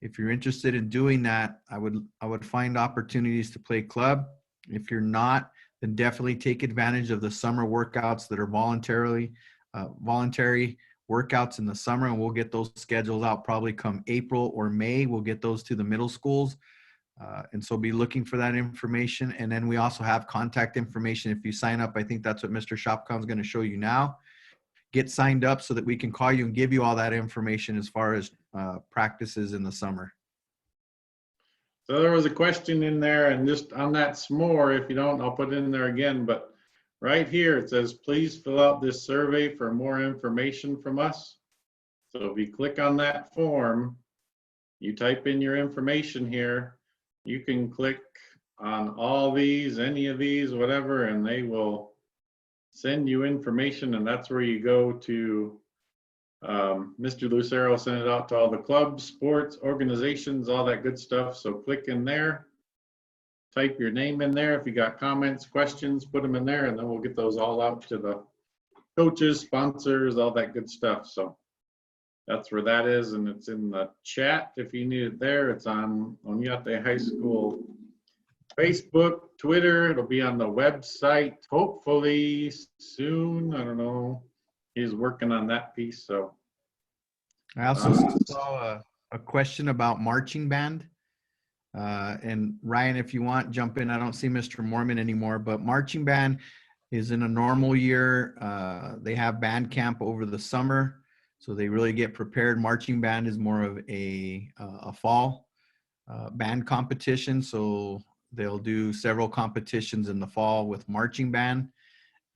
if you're interested in doing that, I would find opportunities to play club. If you're not, then definitely take advantage of the summer workouts that are voluntary workouts in the summer, and we'll get those scheduled out probably come April or May. We'll get those to the middle schools. And so be looking for that information. And then we also have contact information. If you sign up, I think that's what Mr. Shopcom is going to show you now. Get signed up so that we can call you and give you all that information as far as practices in the summer. So there was a question in there, and just on that s'more, if you don't, I'll put it in there again, but right here, it says, please fill out this survey for more information from us. So if you click on that form, you type in your information here, you can click on all these, any of these, whatever, and they will send you information, and that's where you go to, Mr. Lucero sent it out to all the clubs, sports, organizations, all that good stuff. So click in there. Type your name in there. If you got comments, questions, put them in there, and then we'll get those all out to the coaches, sponsors, all that good stuff. So that's where that is, and it's in the chat if you need it there. It's on Oñate High School Facebook, Twitter. It'll be on the website hopefully soon. I don't know. He's working on that piece. So I also saw a question about marching band. And Ryan, if you want, jump in. I don't see Mr. Mormon anymore, but marching band is in a normal year. They have band camp over the summer, so they really get prepared. Marching band is more of a fall band competition. So They'll do several competitions in the fall with marching band,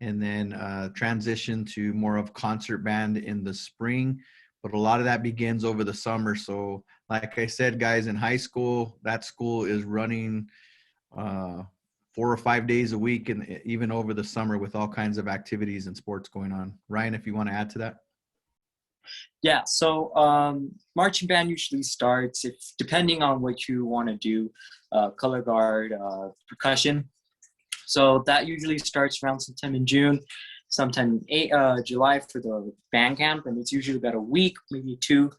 and then transition to more of concert band in the spring. But a lot of that begins over the summer. So like I said, guys, in high school, that school is running 4 or 5 days a week, and even over the summer with all kinds of activities and sports going on. Ryan, if you want to add to that. Yeah, so marching band usually starts, if depending on what you want to do, color guard, percussion. So that usually starts around sometime in June, sometime in July for the band camp, and it's usually about a week, maybe 2.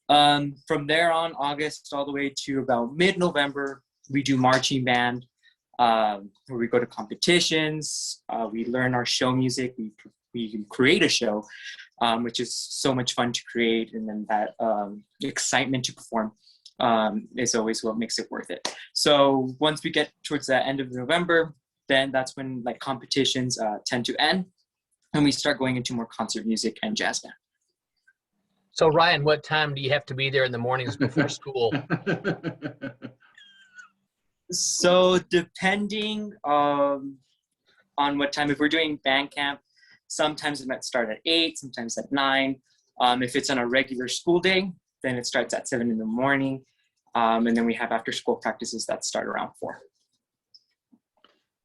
From there on, August all the way to about mid-November, we do marching band, where we go to competitions, we learn our show music, we create a show, which is so much fun to create, and then that excitement to perform is always what makes it worth it. So once we get towards the end of November, then that's when like competitions tend to end, and we start going into more concert music and jazz band. So Ryan, what time do you have to be there in the mornings before school? So depending on what time, if we're doing band camp, sometimes it might start at 8, sometimes at 9. If it's on a regular school day, then it starts at 7 in the morning. And then we have after school practices that start around 4.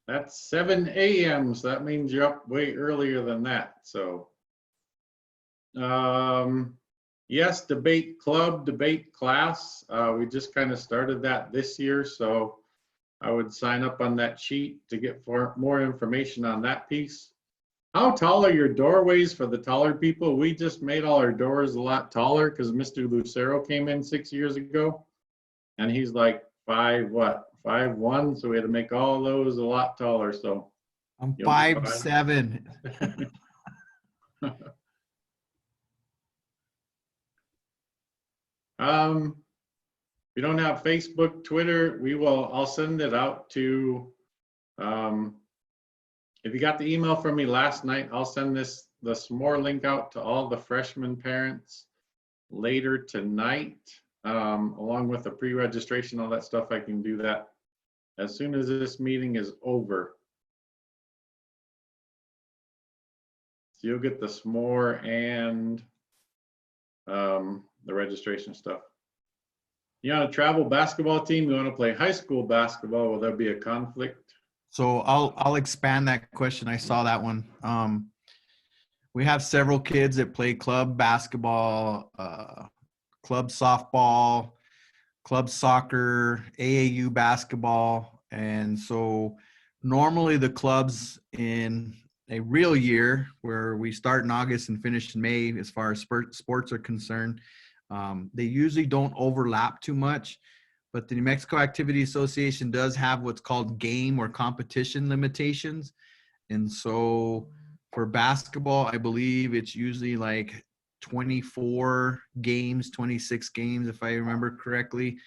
That's 7 a.m. So that means you're up way earlier than that. So, yes, debate club, debate class. We just kind of started that this year. So I would sign up on that sheet to get more information on that piece. How tall are your doorways for the taller people? We just made all our doors a lot taller because Mr. Lucero came in 6 years ago, and he's like 5'1", so we had to make all those a lot taller. So I'm 5'7". We don't have Facebook, Twitter. I'll send it out to, if you got the email from me last night, I'll send this more link out to all the freshman parents later tonight, along with the pre-registration, all that stuff. I can do that as soon as this meeting is over. So you'll get the s'more and the registration stuff. You on a travel basketball team? You want to play high school basketball? Will there be a conflict? So I'll expand that question. I saw that one. We have several kids that play club basketball, club softball, club soccer, AAU basketball. And so normally the clubs in a real year, where we start in August and finish in May as far as sports are concerned, they usually don't overlap too much. But the New Mexico Activity Association does have what's called game or competition limitations. And so for basketball, I believe it's usually like 24 games, 26 games, if I remember correctly.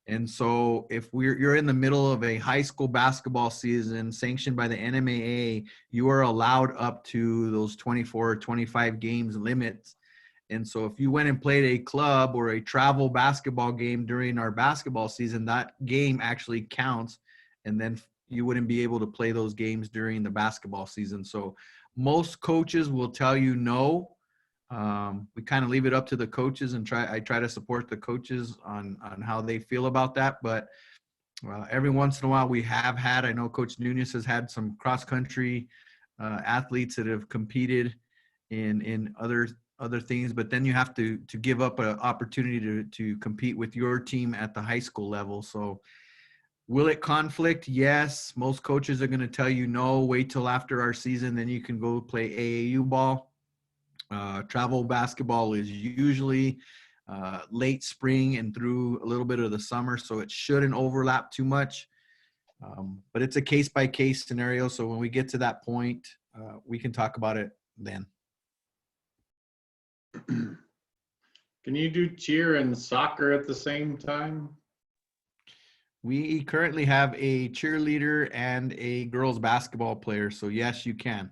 And so if you're in the middle of a high school basketball season sanctioned by the NMAA, you are allowed up to those 24 or 25 games limits. And so if you went and played a club or a travel basketball game during our basketball season, that game actually counts, and then you wouldn't be able to play those games during the basketball season. So most coaches will tell you no. We kind of leave it up to the coaches, and I try to support the coaches on how they feel about that. But every once in a while we have had, I know Coach Nunez has had some cross-country athletes that have competed in other things, but then you have to give up an opportunity to compete with your team at the high school level. So will it conflict? Yes. Most coaches are going to tell you no, wait till after our season, then you can go play AAU ball. Travel basketball is usually late spring and through a little bit of the summer, so it shouldn't overlap too much. But it's a case-by-case scenario, so when we get to that point, we can talk about it then. Can you do cheer and soccer at the same time? We currently have a cheerleader and a girls basketball player, so yes, you can,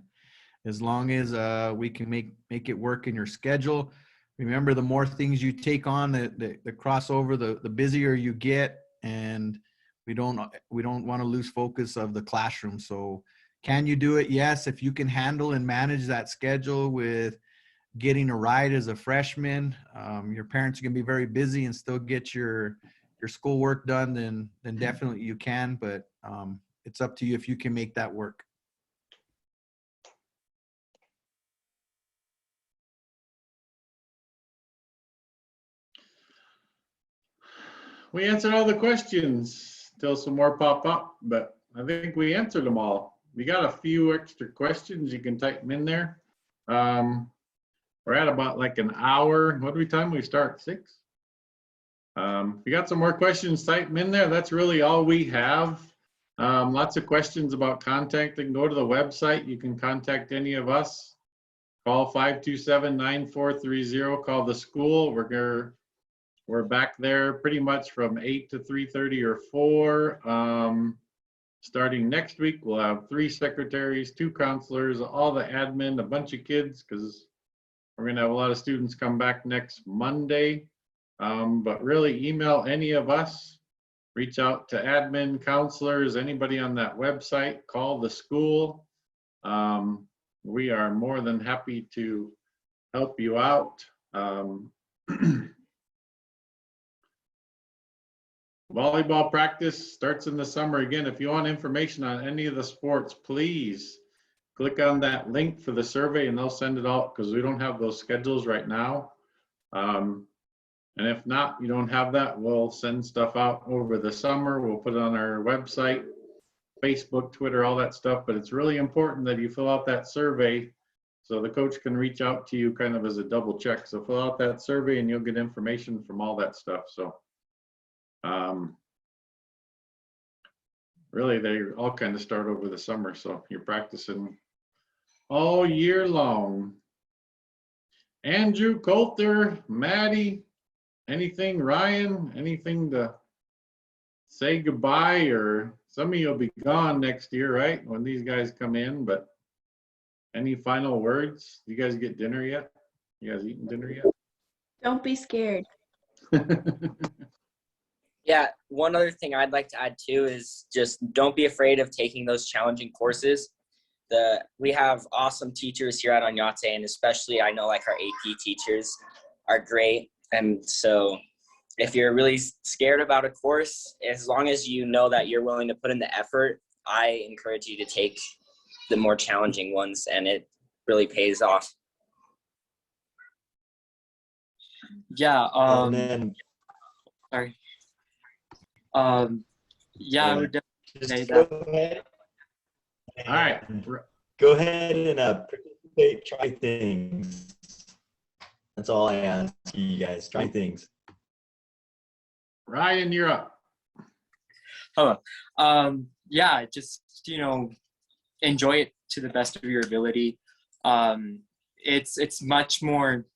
as long as we can make it work in your schedule. Remember, the more things you take on, the crossover, the busier you get, and we don't want to lose focus of the classroom. So can you do it? Yes. If you can handle and manage that schedule with getting a ride as a freshman, your parents are going to be very busy and still get your schoolwork done, then definitely you can, but it's up to you if you can make that work. We answered all the questions till some more pop up, but I think we answered them all. We got a few extra questions. You can type them in there. We're at about like an hour. What time we start? 6? If you got some more questions, type them in there. That's really all we have. Lots of questions about contacting. Go to the website. You can contact any of us. Call 527-9430. Call the school. We're back there pretty much from 8 to 3:30 or 4. Starting next week, we'll have 3 secretaries, 2 counselors, all the admin, a bunch of kids, because we're going to have a lot of students come back next Monday. But really, email any of us. Reach out to admin, counselors, anybody on that website. Call the school. We are more than happy to help you out. Volleyball practice starts in the summer. Again, if you want information on any of the sports, please click on that link for the survey and they'll send it out, because we don't have those schedules right now. And if not, you don't have that, we'll send stuff out over the summer. We'll put it on our website, Facebook, Twitter, all that stuff. But it's really important that you fill out that survey so the coach can reach out to you kind of as a double check. So fill out that survey and you'll get information from all that stuff. So really, they all kind of start over the summer, so you're practicing all year long. Andrew, Coulter, Maddie, anything? Ryan, anything to say goodbye? Or some of you will be gone next year, right, when these guys come in, but any final words? You guys get dinner yet? You guys eating dinner yet? Don't be scared. Yeah, one other thing I'd like to add too is just don't be afraid of taking those challenging courses. We have awesome teachers here at Oñate, and especially I know like our AP teachers are great. And so if you're really scared about a course, as long as you know that you're willing to put in the effort, I encourage you to take the more challenging ones, and it really pays off. Yeah. And then, Sorry. Yeah, I would definitely say go that. ahead. All right. Go ahead and participate, try things. That's all I ask you guys, try things. Ryan, you're up. Hello. Yeah, just, enjoy it to the best of your ability. It's much more,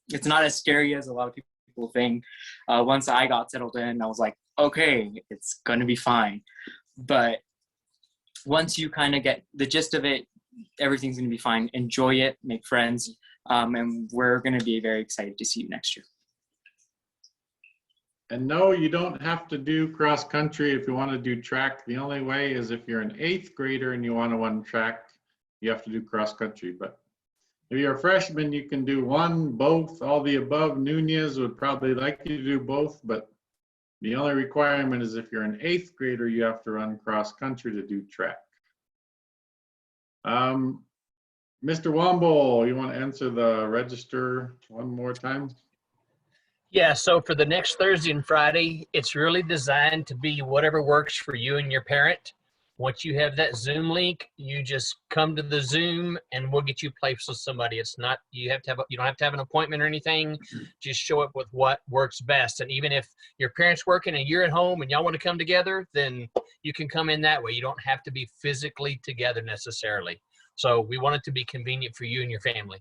it's not as scary as a lot of people think. Once I got settled in, I was like, okay, it's gonna be fine. But once you kind of get the gist of it, everything's gonna be fine. Enjoy it, make friends, and we're gonna be very excited to see you next year. And no, you don't have to do cross country if you want to do track. The only way is if you're an 8th grader and you want to run track, you have to do cross country. But if you're a freshman, you can do one, both, all the above. Nunez would probably like you to do both, but the only requirement is if you're an 8th grader, you have to run cross country to do track. Mr. Womble, you want to answer the register one more time? Yeah, so for the next Thursday and Friday, it's really designed to be whatever works for you and your parent. Once you have that Zoom link, you just come to the Zoom and we'll get you placed with somebody. It's not, you don't have to have an appointment or anything. Just show up with what works best. And even if your parents working and you're at home and y'all want to come together, then you can come in that way. You don't have to be physically together necessarily. So we want it to be convenient for you and your family.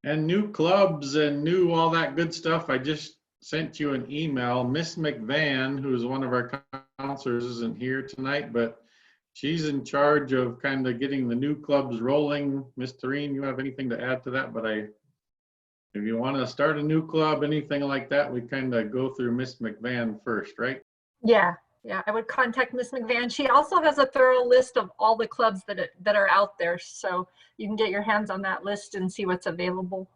And new clubs and new all that good stuff. I just sent you an email. Miss McVan, who's one of our counselors, isn't here tonight, but she's in charge of kind of getting the new clubs rolling. Miss Tareen, you have anything to add to that? But I If you want to start a new club, anything like that, we kind of go through Miss McVan first, right? Yeah, yeah, I would contact Miss McVan. She also has a thorough list of all the clubs that are out there, so you can get your hands on that list and see what's available.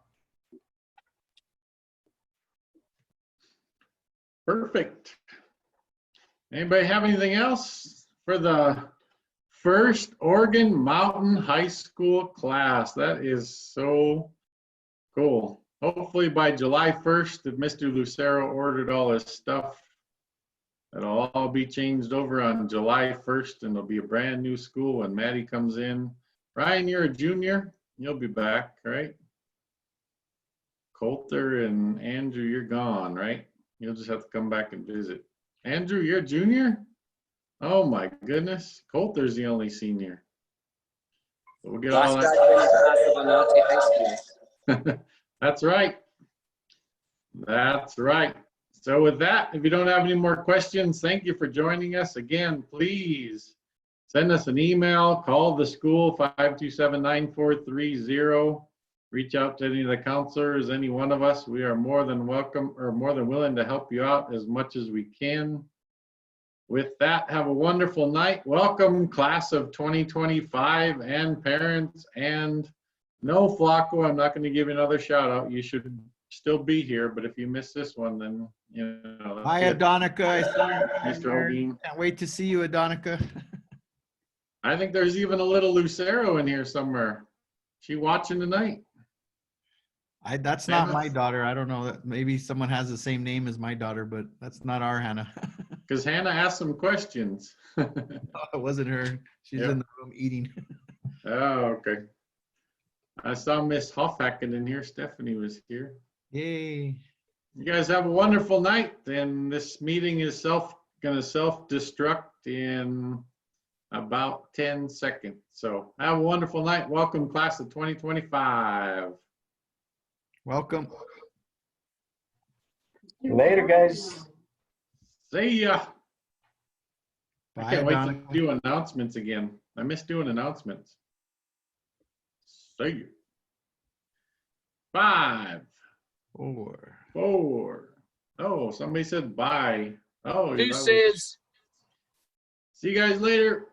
Perfect. Anybody have anything else for the first Oregon Mountain High School class? That is so cool. Hopefully by July 1st, if Mr. Lucero ordered all his stuff, it'll all be changed over on July 1st, and it'll be a brand new school when Maddie comes in. Ryan, you're a junior. You'll be back, right? Coulter and Andrew, you're gone, right? You'll just have to come back and visit. Andrew, you're a junior? Oh my goodness. Coulter's the only senior. So we'll get all that. That's right. That's right. So with that, if you don't have any more questions, thank you for joining us. Again, please send us an email, call the school 527-9430. Reach out to any of the counselors, any one of us. We are more than welcome or more than willing to help you out as much as we can. With that, have a wonderful night. Welcome, class of 2025 and parents. And no, Flacco, I'm not going to give you another shout out. You should still be here, but if you miss this one, then, you know. Hi, Adonica. I see Mr. Hogan. Can't wait to see you, Adonica. I think there's even a little Lucero in here somewhere. She watching tonight? That's not my daughter. I don't know. Maybe someone has the same name as my daughter, but that's not our Hannah. Because Hannah asked some questions. Oh, it wasn't her. She's in the room eating. Oh, okay. I saw Miss Hoffacken in here. Stephanie was here. Yay. You guys have a wonderful night. And this meeting is going to self-destruct in about 10 seconds. So have a wonderful night. Welcome, class of 2025. Welcome. Later, guys. See ya. Bye, I can't wait to Donica. do announcements again. I miss doing announcements. See you. 5, 4. Oh, somebody said bye. Oh, Deuces. see you guys later.